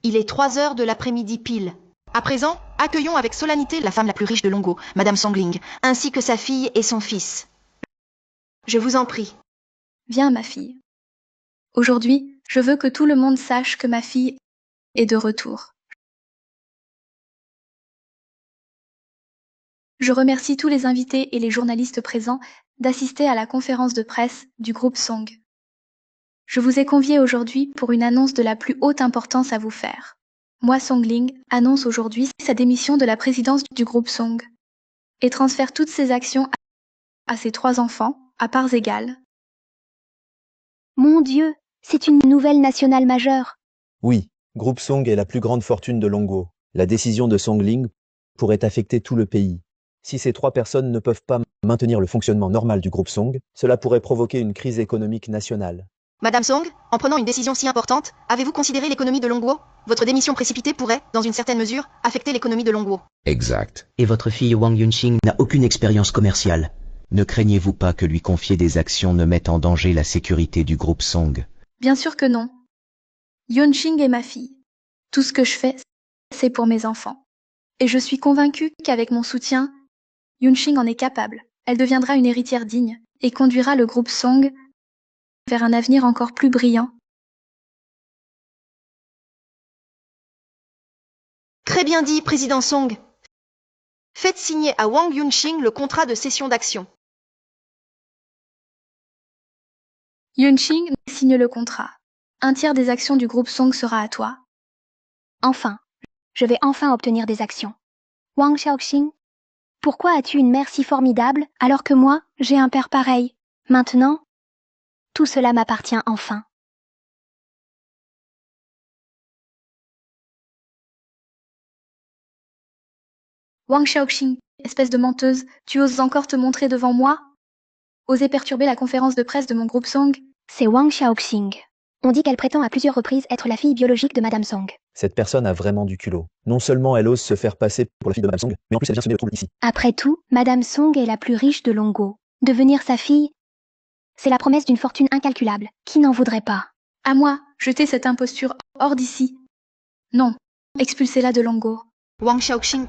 Il est 3 heures de l'après-midi pile. À présent, accueillons avec solennité la femme la plus riche de Longo, Madame Songling, ainsi que sa fille et son fils. Je vous en prie. Viens, ma fille. Aujourd'hui, je veux que tout le monde sache que ma fille est de retour. Je remercie tous les invités et les journalistes présents d'assister à la conférence de presse du groupe Song. Je vous ai conviés aujourd'hui pour une annonce de la plus haute importance à vous faire. Moi, Songling, annonce aujourd'hui sa démission de la présidence du groupe Song et transfère toutes ses actions à ses 3 enfants, à parts égales. Mon Dieu, c'est une nouvelle nationale majeure. Oui, Groupe Song est la plus grande fortune de Longo. La décision de Songling pourrait affecter tout le pays. Si ces 3 personnes ne peuvent pas maintenir le fonctionnement normal du groupe Song, cela pourrait provoquer une crise économique nationale. Madame Song, en prenant une décision si importante, avez-vous considéré l'économie de Longguo? Votre démission précipitée pourrait, dans une certaine mesure, affecter l'économie de Longguo. Exact. Et votre fille Wang Yunxing n'a aucune expérience commerciale. Ne craignez-vous pas que lui confier des actions ne mette en danger la sécurité du groupe Song? Bien sûr que non. Yunxing est ma fille. Tout ce que je fais, c'est pour mes enfants. Et je suis convaincue qu'avec mon soutien, Yunxing en est capable. Elle deviendra une héritière digne et conduira le groupe Song vers un avenir encore plus brillant. Très bien dit, président Song. Faites signer à Wang Yunxing le contrat de cession d'actions. Yunxing signe le contrat. 1/3 des actions du groupe Song sera à toi. Enfin, je vais enfin obtenir des actions. Wang Xiaoxing, pourquoi as-tu une mère si formidable alors que moi, j'ai un père pareil? Maintenant, tout cela m'appartient enfin. Wang Xiaoxing, espèce de menteuse, tu oses encore te montrer devant moi? Oser perturber la conférence de presse de mon groupe Song? C'est Wang Xiaoxing. On dit qu'elle prétend à plusieurs reprises être la fille biologique de Madame Song. Cette personne a vraiment du culot. Non seulement elle ose se faire passer pour la fille de Madame Song, mais en plus elle vient semer le trouble ici. Après tout, Madame Song est la plus riche de Longguo. Devenir sa fille, c'est la promesse d'une fortune incalculable. Qui n'en voudrait pas? À moi, jetez cette imposture hors d'ici. Non, expulsez-la de Longguo. Wang Xiaoxing.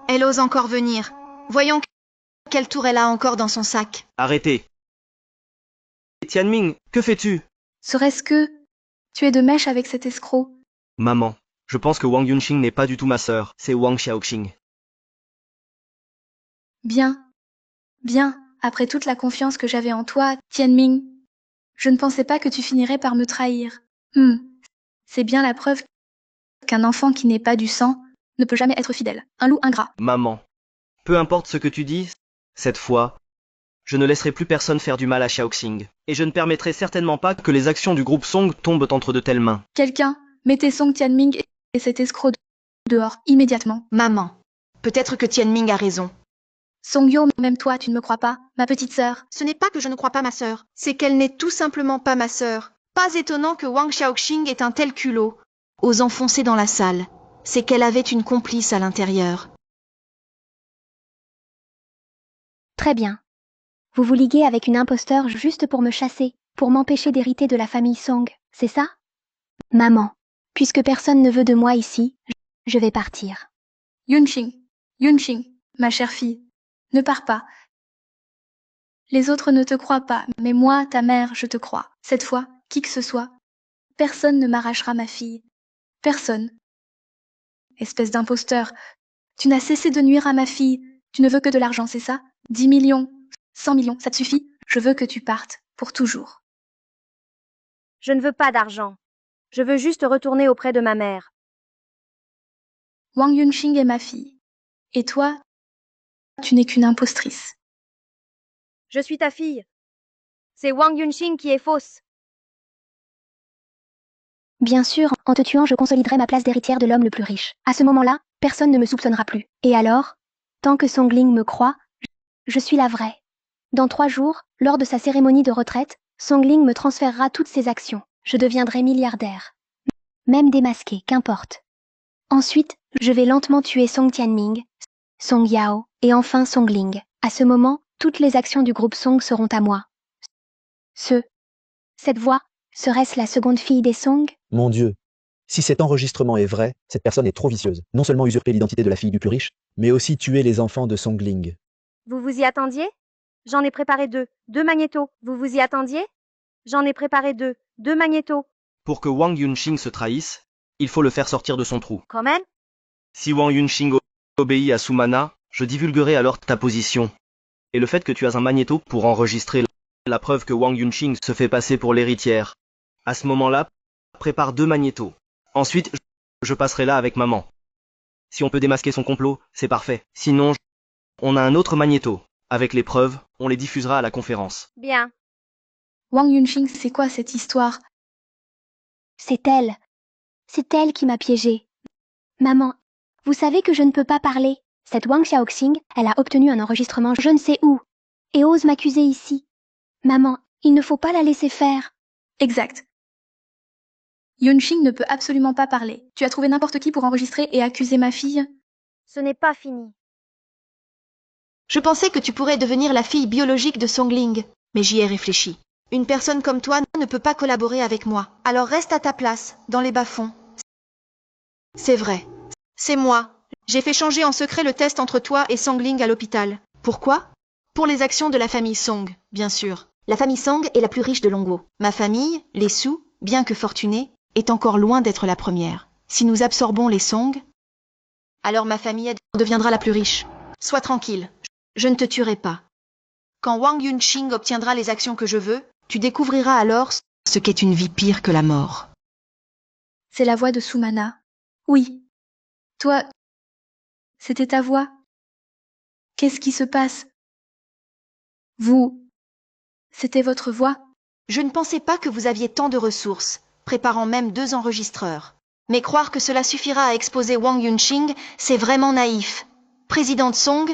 Elle ose encore venir. Voyons quel tour elle a encore dans son sac. Arrêtez. Tianming, que fais-tu? Serait-ce que tu es de mèche avec cet escroc? Maman, je pense que Wang Yunxing n'est pas du tout ma sœur, c'est Wang Xiaoxing. Bien. Bien, après toute la confiance que j'avais en toi, Tianming. Je ne pensais pas que tu finirais par me trahir. C'est bien la preuve qu'un enfant qui n'est pas du sang ne peut jamais être fidèle. Un loup ingrat. Maman, peu importe ce que tu dis, cette fois, je ne laisserai plus personne faire du mal à Xiaoxing. Et je ne permettrai certainement pas que les actions du groupe Song tombent entre de telles mains. Quelqu'un, mettez Song Tianming et cet escroc dehors, immédiatement. Maman, peut-être que Tianming a raison. Song Yo, même toi, tu ne me crois pas, ma petite sœur? Ce n'est pas que je ne crois pas ma sœur, c'est qu'elle n'est tout simplement pas ma sœur. Pas étonnant que Wang Xiaoxing ait un tel culot, osant foncer dans la salle. C'est qu'elle avait une complice à l'intérieur. Très bien. Vous vous liguez avec une imposteur juste pour me chasser, pour m'empêcher d'hériter de la famille Song, c'est ça? Maman, puisque personne ne veut de moi ici, je vais partir. Yunxing, ma chère fille, ne pars pas. Les autres ne te croient pas, mais moi, ta mère, je te crois. Cette fois, qui que ce soit, personne ne m'arrachera ma fille. Personne. Espèce d'imposteur, tu n'as cessé de nuire à ma fille. Tu ne veux que de l'argent, c'est ça? 10 millions, 100 millions, ça te suffit? Je veux que tu partes, pour toujours. Je ne veux pas d'argent. Je veux juste retourner auprès de ma mère. Wang Yunxing est ma fille. Et toi, tu n'es qu'une impostrice. Je suis ta fille. C'est Wang Yunxing qui est fausse. Bien sûr, en te tuant, je consoliderai ma place d'héritière de l'homme le plus riche. À ce moment-là, personne ne me soupçonnera plus. Et alors, tant que Songling me croit, je suis la vraie. Dans 3 jours, lors de sa cérémonie de retraite, Songling me transférera toutes ses actions. Je deviendrai milliardaire. Même démasqué, qu'importe. Ensuite, je vais lentement tuer Song Tianming, Song Yao, et enfin Songling. À ce moment, toutes les actions du groupe Song seront à moi. Cette voix, serait-ce la seconde fille des Song? Mon Dieu. Si cet enregistrement est vrai, cette personne est trop vicieuse. Non seulement usurper l'identité de la fille du plus riche, mais aussi tuer les enfants de Songling. Vous vous y attendiez? J'en ai préparé 2. 2 magnétos. Vous vous y attendiez? J'en ai préparé 2. 2 magnétos. Pour que Wang Yunxing se trahisse, il faut le faire sortir de son trou. Quand même? Si Wang Yunxing obéit à Sumana, je divulguerai alors ta position. Et le fait que tu as un magnéto pour enregistrer la preuve que Wang Yunxing se fait passer pour l'héritière. À ce moment-là, prépare 2 magnétos. Ensuite, je passerai là avec maman. Si on peut démasquer son complot, c'est parfait. Sinon, on a un autre magnéto. Avec les preuves, on les diffusera à la conférence. Bien. Wang Yunxing, c'est quoi cette histoire? C'est elle. C'est elle qui m'a piégée. Maman, vous savez que je ne peux pas parler. Cette Wang Xiaoxing, elle a obtenu un enregistrement je ne sais où, et ose m'accuser ici. Maman, il ne faut pas la laisser faire. Exact. Yunxing ne peut absolument pas parler. Tu as trouvé n'importe qui pour enregistrer et accuser ma fille? Ce n'est pas fini. Je pensais que tu pourrais devenir la fille biologique de Songling, mais j'y ai réfléchi. Une personne comme toi ne peut pas collaborer avec moi. Alors reste à ta place, dans les bas-fonds. C'est vrai. C'est moi. J'ai fait changer en secret le test entre toi et Songling à l'hôpital. Pourquoi? Pour les actions de la famille Song, bien sûr. La famille Song est la plus riche de Longwo. Ma famille, les Su, bien que fortunée, est encore loin d'être la première. Si nous absorbons les Song, alors ma famille deviendra la plus riche. Sois tranquille, je ne te tuerai pas. Quand Wang Yunxing obtiendra les actions que je veux, tu découvriras alors ce qu'est une vie pire que la mort. C'est la voix de Sumana. Oui. Toi, c'était ta voix. Qu'est-ce qui se passe? Vous, c'était votre voix? Je ne pensais pas que vous aviez tant de ressources, préparant même 2 enregistreurs. Mais croire que cela suffira à exposer Wang Yunxing, c'est vraiment naïf. Présidente Song,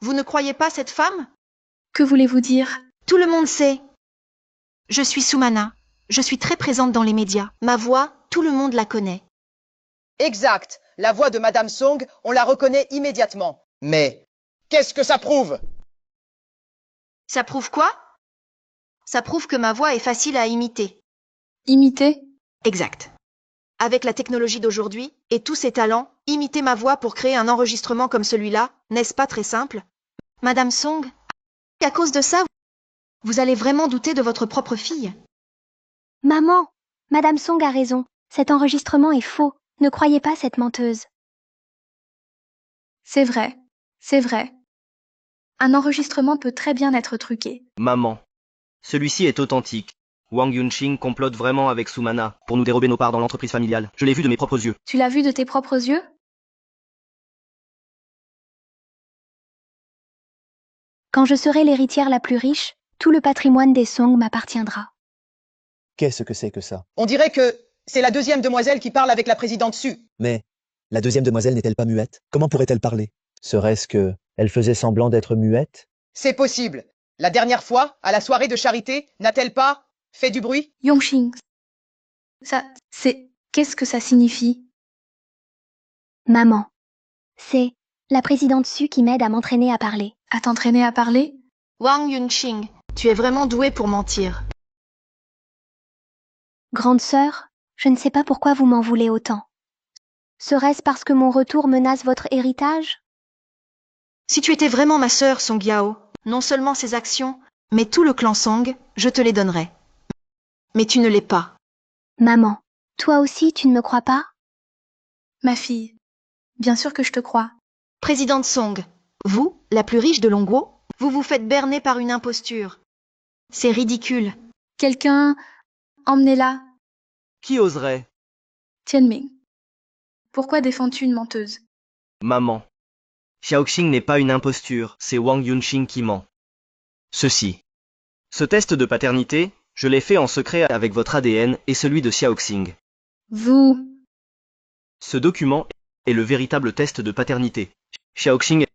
vous ne croyez pas cette femme? Que voulez-vous dire? Tout le monde sait. Je suis Sumana. Je suis très présente dans les médias. Ma voix, tout le monde la connaît. Exact. La voix de Madame Song, on la reconnaît immédiatement. Mais qu'est-ce que ça prouve? Ça prouve quoi? Ça prouve que ma voix est facile à imiter. Imiter? Exact. Avec la technologie d'aujourd'hui et tous ces talents, imiter ma voix pour créer un enregistrement comme celui-là, n'est-ce pas très simple? Madame Song, à cause de ça, vous allez vraiment douter de votre propre fille. Maman, Madame Song a raison. Cet enregistrement est faux. Ne croyez pas cette menteuse. C'est vrai. C'est vrai. Un enregistrement peut très bien être truqué. Maman. Celui-ci est authentique. Wang Yunxing complote vraiment avec Sumana pour nous dérober nos parts dans l'entreprise familiale. Je l'ai vu de mes propres yeux. Tu l'as vu de tes propres yeux? Quand je serai l'héritière la plus riche, tout le patrimoine des Song m'appartiendra. Qu'est-ce que c'est que ça? On dirait que c'est la 2e demoiselle qui parle avec la présidente Su. Mais la 2e demoiselle n'est-elle pas muette? Comment pourrait-elle parler? Serait-ce que elle faisait semblant d'être muette? C'est possible. La dernière fois, à la soirée de charité, n'a-t-elle pas fait du bruit? Yongxing. Qu'est-ce que ça signifie? Maman. C'est la présidente Su qui m'aide à m'entraîner à parler. À t'entraîner à parler? Wang Yunxing, tu es vraiment douée pour mentir. Grande sœur, je ne sais pas pourquoi vous m'en voulez autant. Serait-ce parce que mon retour menace votre héritage? Si tu étais vraiment ma sœur, Song Yao, non seulement ses actions, mais tout le clan Song, je te les donnerais. Mais tu ne l'es pas. Maman, toi aussi tu ne me crois pas? Ma fille, bien sûr que je te crois. Présidente Song, vous, la plus riche de Longwo, vous vous faites berner par une imposture. C'est ridicule. Quelqu'un, emmenez-la. Qui oserait? Tianming. Pourquoi défends-tu une menteuse? Maman. Xiaoxing n'est pas une imposture, c'est Wang Yunxing qui ment. Ceci. Ce test de paternité, je l'ai fait en secret avec votre ADN et celui de Xiaoxing. Vous. Ce document est le véritable test de paternité. Xiaoxing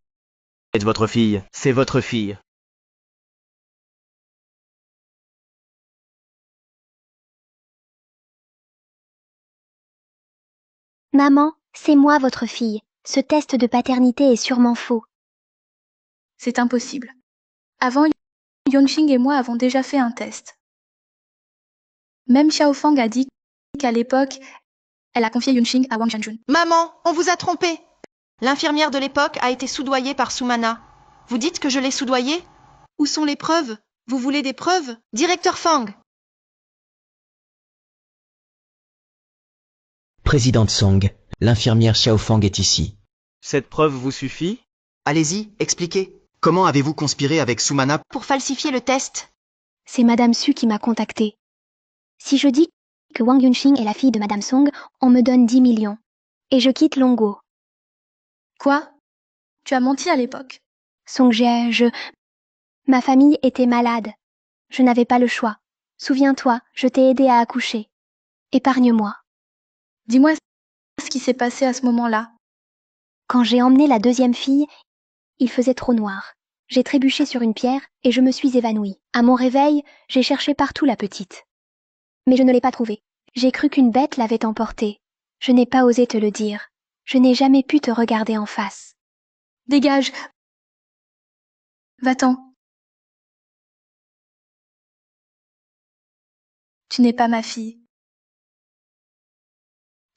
est votre fille, c'est votre fille. Maman, c'est moi votre fille. Ce test de paternité est sûrement faux. C'est impossible. Avant, Yongxing et moi avons déjà fait un test. Même Xiaofang a dit qu'à l'époque, elle a confié Yunxing à Wang Zhanjun. Maman, on vous a trompé. L'infirmière de l'époque a été soudoyée par Sumana. Vous dites que je l'ai soudoyée? Où sont les preuves? Vous voulez des preuves? Directeur Fang. Présidente Song, l'infirmière Xiaofang est ici. Cette preuve vous suffit? Allez-y, expliquez. Comment avez-vous conspiré avec Sumana Pour falsifier le test. C'est Madame Su qui m'a contactée. Si je dis que Wang Yunxing est la fille de Madame Song, on me donne 10 millions. Et je quitte Longwo. Quoi? Tu as menti à l'époque. Songjie, ma famille était malade. Je n'avais pas le choix. Souviens-toi, je t'ai aidé à accoucher. Épargne-moi. Dis-moi ce qui s'est passé à ce moment-là. Quand j'ai emmené la deuxième fille, il faisait trop noir. J'ai trébuché sur une pierre et je me suis évanouie. À mon réveil, j'ai cherché partout la petite. Mais je ne l'ai pas trouvée. J'ai cru qu'une bête l'avait emportée. Je n'ai pas osé te le dire. Je n'ai jamais pu te regarder en face. Dégage. Va-t'en. Tu n'es pas ma fille.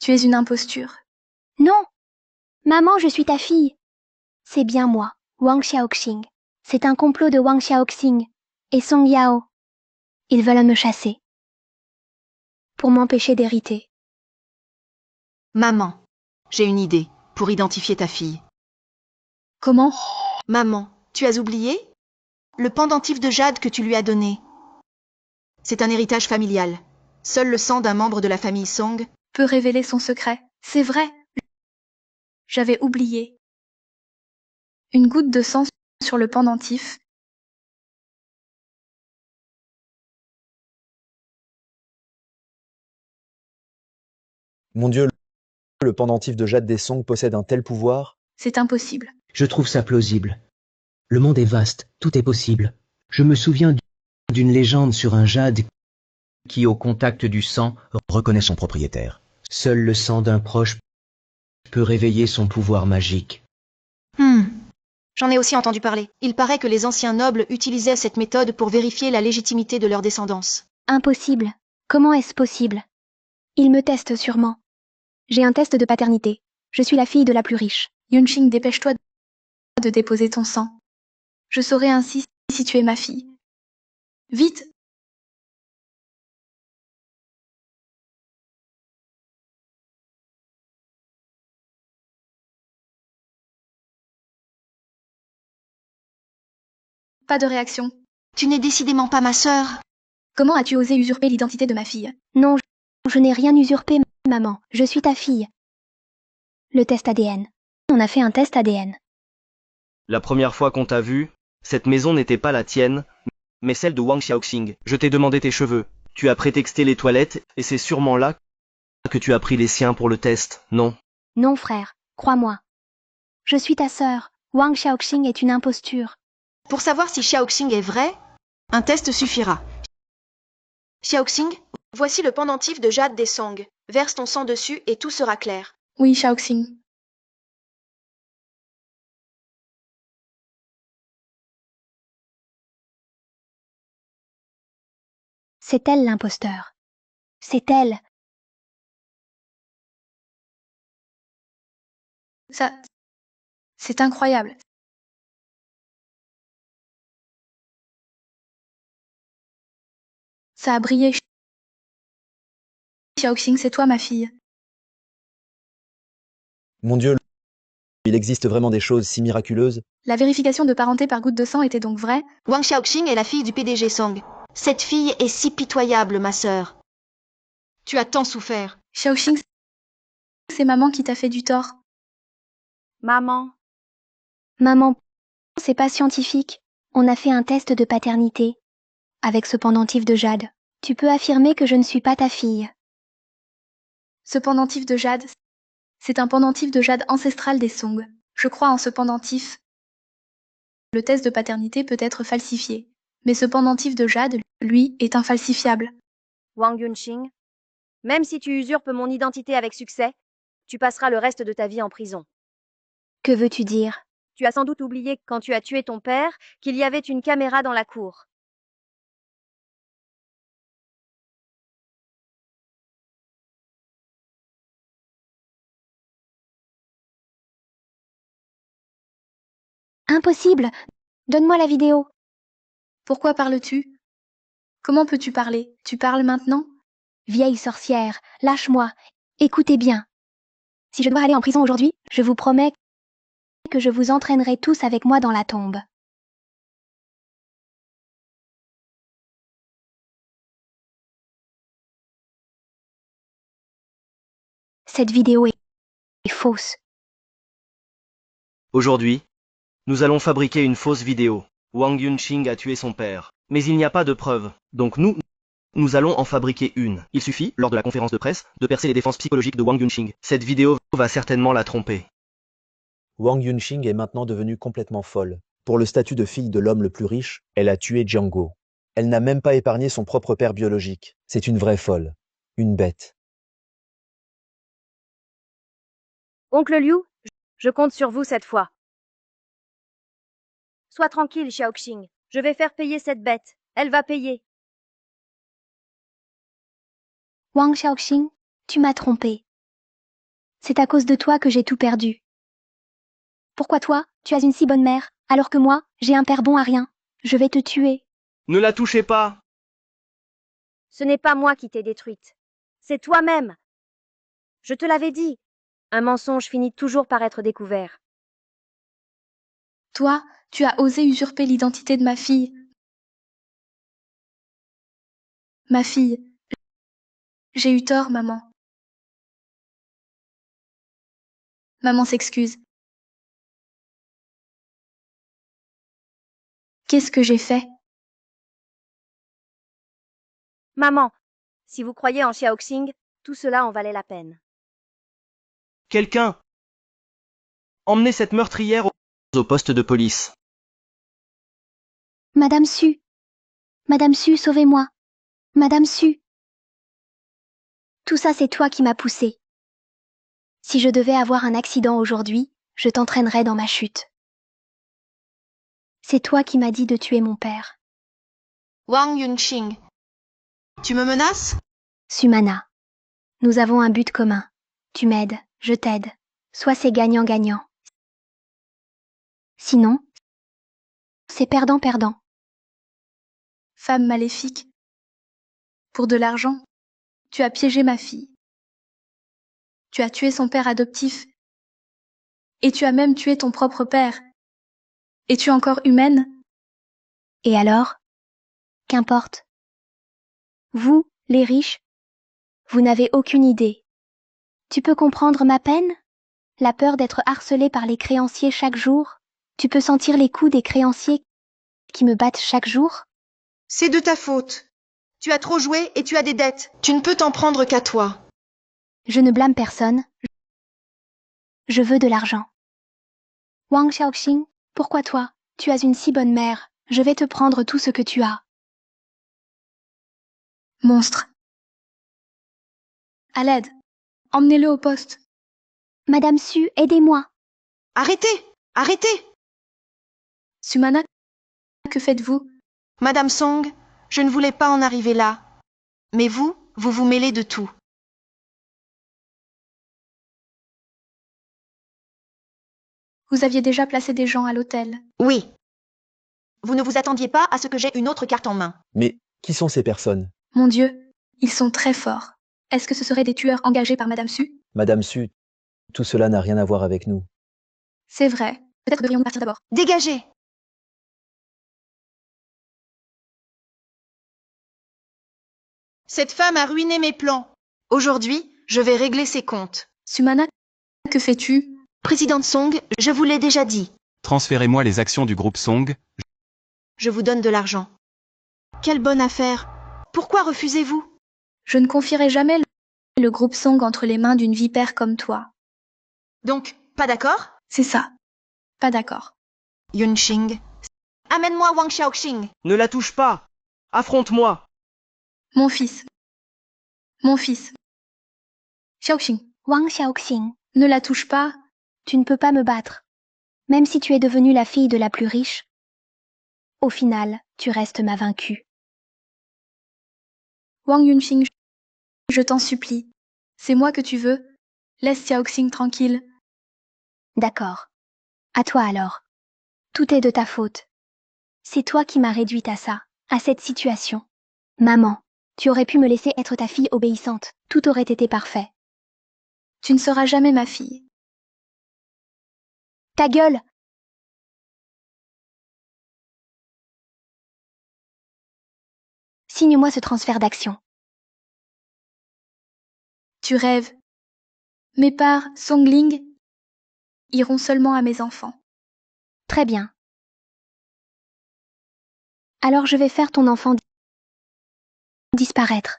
Tu es une imposture. Non! Maman, je suis ta fille. C'est bien moi, Wang Xiaoxing. C'est un complot de Wang Xiaoxing et Song Yao. Ils veulent me chasser. Pour m'empêcher d'hériter. Maman, j'ai une idée pour identifier ta fille. Comment? Maman, tu as oublié? Le pendentif de jade que tu lui as donné. C'est un héritage familial. Seul le sang d'un membre de la famille Song peut révéler son secret. C'est vrai. J'avais oublié. Une goutte de sang sur le pendentif. Mon Dieu, le pendentif de jade des Song possède un tel pouvoir? C'est impossible. Je trouve ça plausible. Le monde est vaste, tout est possible. Je me souviens d'une légende sur un jade qui, au contact du sang, Reconnaît son propriétaire. seul le sang d'un proche peut réveiller son pouvoir magique. J'en ai aussi entendu parler. Il paraît que les anciens nobles utilisaient cette méthode pour vérifier la légitimité de leur descendance. Impossible. Comment est-ce possible? Ils me testent sûrement. J'ai un test de paternité. Je suis la fille de la plus riche. Yunqing, dépêche-toi de déposer ton sang. Je saurai ainsi si tu es ma fille. Vite! Pas de réaction. Tu n'es décidément pas ma sœur. Comment as-tu osé usurper l'identité de ma fille? Non, je n'ai rien usurpé, maman. Je suis ta fille. Le test ADN. On a fait un test ADN. La première fois qu'on t'a vu, cette maison n'était pas la tienne, mais celle de Wang Xiaoxing. Je t'ai demandé tes cheveux. Tu as prétexté les toilettes, et c'est sûrement là que tu as pris les siens pour le test, non? Non, frère, crois-moi. Je suis ta sœur. Wang Xiaoxing est une imposture. Pour savoir si Xiaoxing est vrai, un test suffira. Xiaoxing, voici le pendentif de jade des Song. Verse ton sang dessus et tout sera clair. Oui, Xiaoxing. C'est elle l'imposteur. C'est elle. Ça... C'est incroyable. Ça a brillé. Xiaoxing, c'est toi ma fille. Mon Dieu, il existe vraiment des choses si miraculeuses? La vérification de parenté par goutte de sang était donc vraie? Wang Xiaoxing est la fille du PDG Song. Cette fille est si pitoyable, ma sœur. Tu as tant souffert. Xiaoxing, c'est maman qui t'a fait du tort. Maman. Maman, c'est pas scientifique. On a fait un test de paternité. Avec ce pendentif de jade. Tu peux affirmer que je ne suis pas ta fille. Ce pendentif de jade, c'est un pendentif de jade ancestral des Song. Je crois en ce pendentif. Le test de paternité peut être falsifié. Mais ce pendentif de jade, lui, est infalsifiable. Wang Yunqing, même si tu usurpes mon identité avec succès, tu passeras le reste de ta vie en prison. Que veux-tu dire? Tu as sans doute oublié, quand tu as tué ton père, qu'il y avait une caméra dans la cour. Impossible! Donne-moi la vidéo. Pourquoi parles-tu? Comment peux-tu parler? Tu parles maintenant? Vieille sorcière, lâche-moi. Écoutez bien. Si je dois aller en prison aujourd'hui, je vous promets que je vous entraînerai tous avec moi dans la tombe. Cette vidéo est fausse. Aujourd'hui, nous allons fabriquer une fausse vidéo. Wang Yunqing a tué son père. Mais il n'y a pas de preuves. Donc nous allons en fabriquer une. Il suffit, lors de la conférence de presse, de percer les défenses psychologiques de Wang Yunqing. Cette vidéo va certainement la tromper. Wang Yunxing est maintenant devenue complètement folle. Pour le statut de fille de l'homme le plus riche, elle a tué Jianguo. Elle n'a même pas épargné son propre père biologique. C'est une vraie folle. Une bête. Oncle Liu, je compte sur vous cette fois. Sois tranquille, Xiaoxing. Je vais faire payer cette bête. Elle va payer. Wang Xiaoxing, tu m'as trompé. C'est à cause de toi que j'ai tout perdu. Pourquoi toi, tu as une si bonne mère, alors que moi, j'ai un père bon à rien? Je vais te tuer. Ne la touchez pas! Ce n'est pas moi qui t'ai détruite. C'est toi-même. Je te l'avais dit. Un mensonge finit toujours par être découvert. Toi, tu as osé usurper l'identité de ma fille. Ma fille. J'ai eu tort, maman. Maman s'excuse. Qu'est-ce que j'ai fait? Maman, si vous croyez en Xiaoxing, tout cela en valait la peine. Quelqu'un! Emmenez cette meurtrière au poste de police. Madame Su. Madame Su, sauvez-moi. Madame Su. Tout ça, c'est toi qui m'as poussé. Si je devais avoir un accident aujourd'hui, je t'entraînerais dans ma chute. C'est toi qui m'as dit de tuer mon père. Wang Yunxing, tu me menaces? Sumana. Nous avons un but commun. Tu m'aides, je t'aide. Soit c'est gagnant-gagnant. Sinon, c'est perdant-perdant. Femme maléfique. Pour de l'argent, tu as piégé ma fille. Tu as tué son père adoptif. Et tu as même tué ton propre père. Es-tu encore humaine? Et alors? Qu'importe. Vous, les riches, vous n'avez aucune idée. Tu peux comprendre ma peine? La peur d'être harcelée par les créanciers chaque jour? Tu peux sentir les coups des créanciers qui me battent chaque jour? C'est de ta faute. Tu as trop joué et tu as des dettes. Tu ne peux t'en prendre qu'à toi. Je ne blâme personne. Je veux de l'argent. Wang Xiaoxing, pourquoi toi? Tu as une si bonne mère. Je vais te prendre tout ce que tu as. Monstre. À l'aide. Emmenez-le au poste. Madame Su, aidez-moi. Arrêtez! Arrêtez! Sumana, que faites-vous? Madame Song, je ne voulais pas en arriver là. Mais vous vous mêlez de tout. Vous aviez déjà placé des gens à l'hôtel. Oui. Vous ne vous attendiez pas à ce que j'aie une autre carte en main. Mais qui sont ces personnes? Mon Dieu, ils sont très forts. Est-ce que ce seraient des tueurs engagés par Madame Su? Madame Su, tout cela n'a rien à voir avec nous. C'est vrai. Peut-être devrions-nous partir d'abord. Dégagez! Cette femme a ruiné mes plans. Aujourd'hui, je vais régler ses comptes. Sumana, que fais-tu? Présidente Song, je vous l'ai déjà dit. Transférez-moi les actions du groupe Song. Je vous donne de l'argent. Quelle bonne affaire. Pourquoi refusez-vous? Je ne confierai jamais le groupe Song entre les mains d'une vipère comme toi. Donc, pas d'accord? C'est ça. Pas d'accord. Yunxing. Amène-moi Wang Xiaoxing. Ne la touche pas! Affronte-moi! Mon fils. Mon fils. Xiaoxing. Wang Xiaoxing, Ne la touche pas. tu ne peux pas me battre. Même si tu es devenue la fille de la plus riche, au final, tu restes ma vaincue. Wang Yunxing, je t'en supplie. C'est moi que tu veux. Laisse Xiaoxing tranquille. D'accord. À toi alors. Tout est de ta faute. C'est toi qui m'as réduite à ça, à cette situation. Maman, tu aurais pu me laisser être ta fille obéissante. Tout aurait été parfait. Tu ne seras jamais ma fille. Ta gueule! Signe-moi ce transfert d'action. Tu rêves. Mes parts, Songling, iront seulement à mes enfants. Très bien. Alors je vais faire ton enfant disparaître.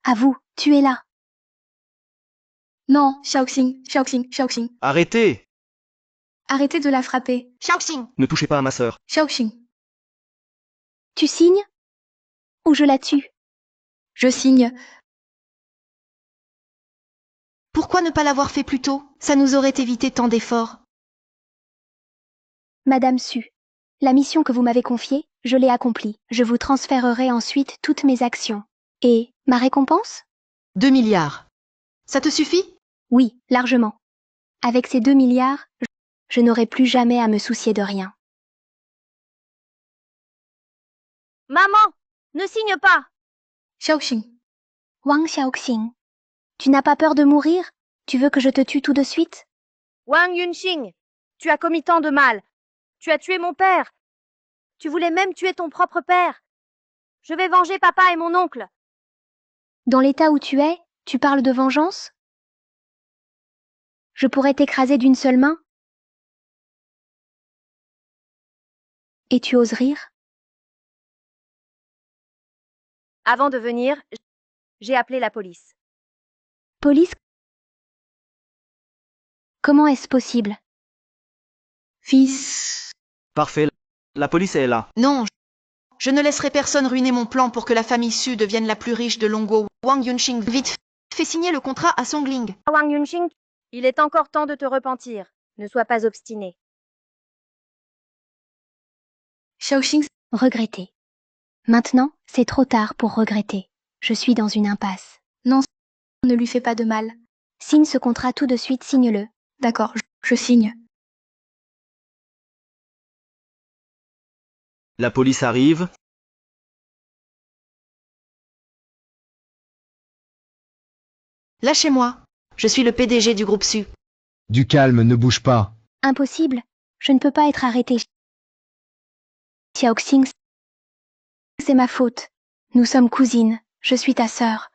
À vous, tu es là. Non, Xiaoxing, Xiaoxing, Xiaoxing. Arrêtez! Arrêtez de la frapper. Xiaoxing, Ne touchez pas à ma sœur. Xiaoxing. Tu signes? Ou je la tue? Je signe. pourquoi ne pas l'avoir fait plus tôt? Ça nous aurait évité tant d'efforts. Madame Su, la mission que vous m'avez confiée, je l'ai accomplie. Je vous transférerai ensuite toutes mes actions. Et ma récompense? 2 milliards. Ça te suffit? Oui, largement. Avec ces 2 milliards, je n'aurai plus jamais à me soucier de rien. Maman, ne signe pas. Xiaoxing. Wang Xiaoxing, tu n'as pas peur de mourir? Tu veux que je te tue tout de suite? Wang Yunxing, tu as commis tant de mal. Tu as tué mon père. Tu voulais même tuer ton propre père. Je vais venger papa et mon oncle. Dans l'état où tu es, tu parles de vengeance? Je pourrais t'écraser d'une seule main? Et tu oses rire? Avant de venir, j'ai appelé la police. Police? Comment est-ce possible? Fils. Parfait, la police est là. Non, je ne laisserai personne ruiner mon plan pour que la famille Su devienne la plus riche de Longguo. Wang Yunxing, vite, fais signer le contrat à Songling. Wang Yunxing, il est encore temps de te repentir. Ne sois pas obstiné. Xiaoxing. Regretter. Maintenant, c'est trop tard pour regretter. Je suis dans une impasse. Non, ne lui fais pas de mal. Signe ce contrat tout de suite, signe-le. D'accord, je signe. La police arrive. Lâchez-moi. Je suis le PDG du groupe Su. Du calme, ne bouge pas. Impossible. Je ne peux pas être arrêté. Xiaoxing, c'est ma faute. Nous sommes cousines. Je suis ta sœur.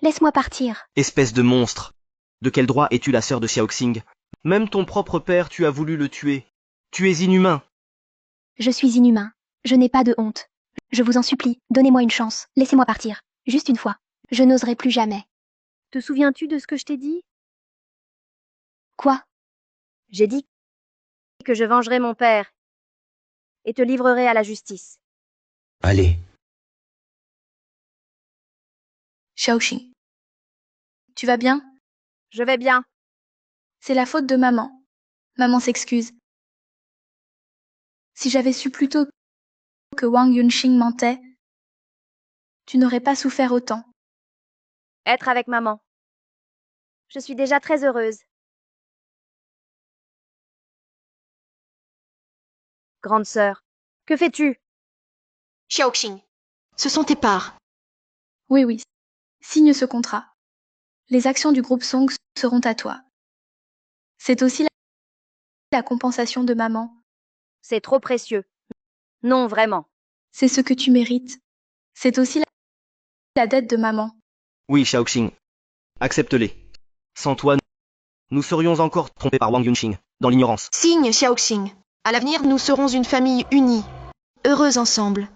Laisse-moi partir. Espèce de monstre. De quel droit es-tu la sœur de Xiaoxing? Même ton propre père, tu as voulu le tuer. Tu es inhumain. Je suis inhumain. Je n'ai pas de honte. Je vous en supplie, donnez-moi une chance. Laissez-moi partir. Juste une fois. Je n'oserai plus jamais. Te souviens-tu de ce que je t'ai dit? Quoi? J'ai dit que je vengerai mon père et te livrerai à la justice. Allez, Xiaoxing. Tu vas bien? Je vais bien. C'est la faute de maman. Maman s'excuse. Si j'avais su plus tôt que Wang Yunxing mentait, tu n'aurais pas souffert autant. Être avec maman. Je suis déjà très heureuse. Grande sœur, que fais-tu? Xiaoxing, ce sont tes parts. Oui, oui. Signe ce contrat. Les actions du groupe Song seront à toi. C'est aussi la compensation de maman. C'est trop précieux. Non, vraiment. C'est ce que tu mérites. C'est aussi la dette de maman. Oui, Xiaoxing. Accepte-les. Sans toi, nous serions encore trompés par Wang Yunxing, dans l'ignorance. Signe, Xiaoxing. À l'avenir, nous serons une famille unie, heureuse ensemble.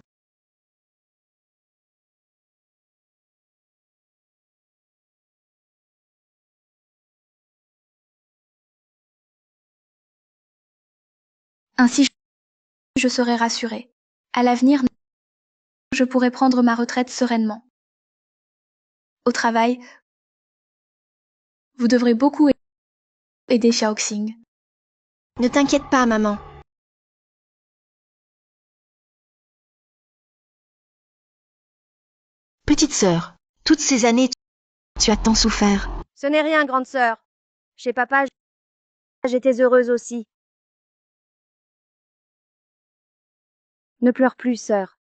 Ainsi, je serai rassurée. À l'avenir, je pourrai prendre ma retraite sereinement. Au travail, vous devrez beaucoup aider Xiaoxing. Ne t'inquiète pas, maman. Petite sœur, toutes ces années, tu as tant souffert. Ce n'est rien, grande sœur. Chez papa, j'étais heureuse aussi. Ne pleure plus, sœur.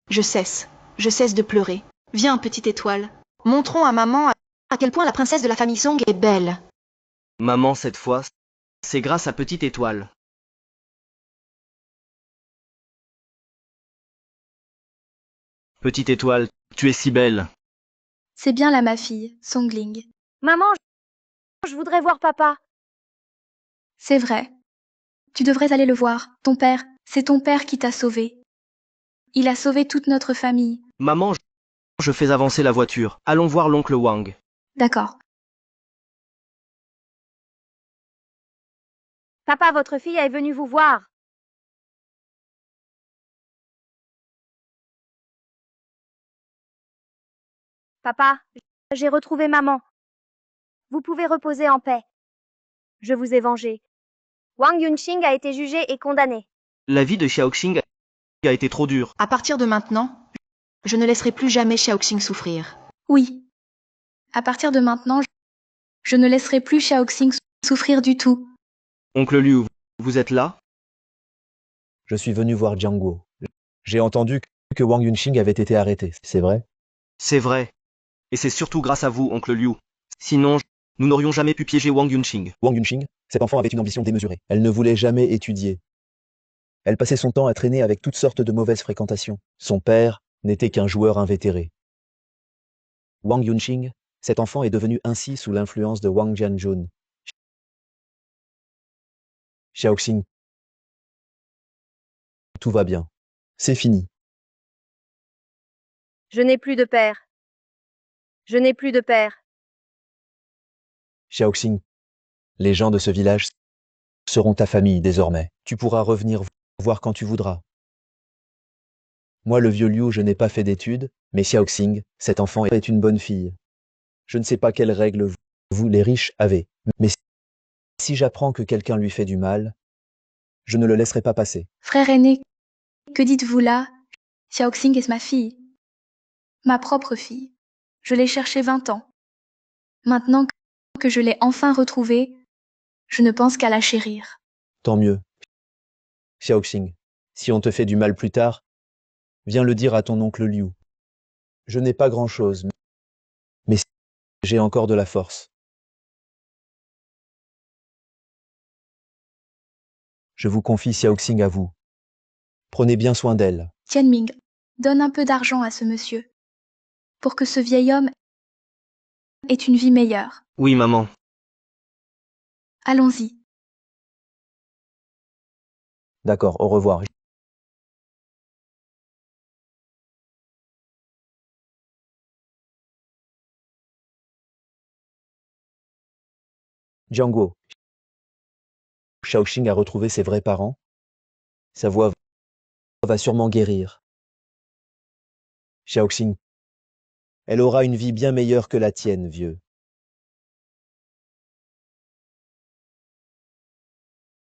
Je cesse de pleurer. Viens, petite étoile. Montrons à maman à quel point la princesse de la famille Song est belle. Maman, cette fois, c'est grâce à Petite Étoile. Petite Étoile, tu es si belle. C'est bien là, ma fille, Songling. Maman, je voudrais voir papa. C'est vrai. Tu devrais aller le voir. Ton père, c'est ton père qui t'a sauvé. Il a sauvé toute notre famille. Maman, je fais avancer la voiture. Allons voir l'oncle Wang. D'accord. Papa, votre fille est venue vous voir. Papa, j'ai retrouvé maman. Vous pouvez reposer en paix. Je vous ai vengé. Wang Yunxing a été jugé et condamné. La vie de Xiaoxing a été trop dure. À partir de maintenant, je ne laisserai plus jamais Xiaoxing souffrir. Oui. À partir de maintenant, je ne laisserai plus Xiaoxing souffrir du tout. Oncle Liu, vous êtes là? Je suis venu voir Jiangguo. J'ai entendu que Wang Yunxing avait été arrêté, c'est vrai? C'est vrai. Et c'est surtout grâce à vous, oncle Liu. Sinon, nous n'aurions jamais pu piéger Wang Yunxing. Wang Yunxing, cet enfant avait une ambition démesurée. Elle ne voulait jamais étudier. Elle passait son temps à traîner avec toutes sortes de mauvaises fréquentations. Son père n'était qu'un joueur invétéré. Wang Yunxing, cet enfant est devenu ainsi sous l'influence de Wang Jianjun. Xiaoxing, tout va bien. C'est fini. Je n'ai plus de père. Je n'ai plus de père. Xiaoxing, les gens de ce village seront ta famille désormais. Tu pourras revenir voir quand tu voudras. Moi, le vieux Liu, je n'ai pas fait d'études, mais Xiaoxing, cet enfant est une bonne fille. Je ne sais pas quelles règles vous, les riches, avez, mais si j'apprends que quelqu'un lui fait du mal, je ne le laisserai pas passer. Frère aîné, que dites-vous là? Xiaoxing est ma fille. Ma propre fille. Je l'ai cherchée 20 ans. Maintenant que je l'ai enfin retrouvée, je ne pense qu'à la chérir. Tant mieux. Xiaoxing, si on te fait du mal plus tard, viens le dire à ton oncle Liu. Je n'ai pas grand-chose, mais j'ai encore de la force. Je vous confie Xiaoxing à vous. Prenez bien soin d'elle. Tianming, donne un peu d'argent à ce monsieur, pour que ce vieil homme ait une vie meilleure. Oui, maman. Allons-y. D'accord, au revoir. Jiangguo. Xiaoxing a retrouvé ses vrais parents. Sa voix va sûrement guérir. Xiaoxing. Elle aura une vie bien meilleure que la tienne, vieux.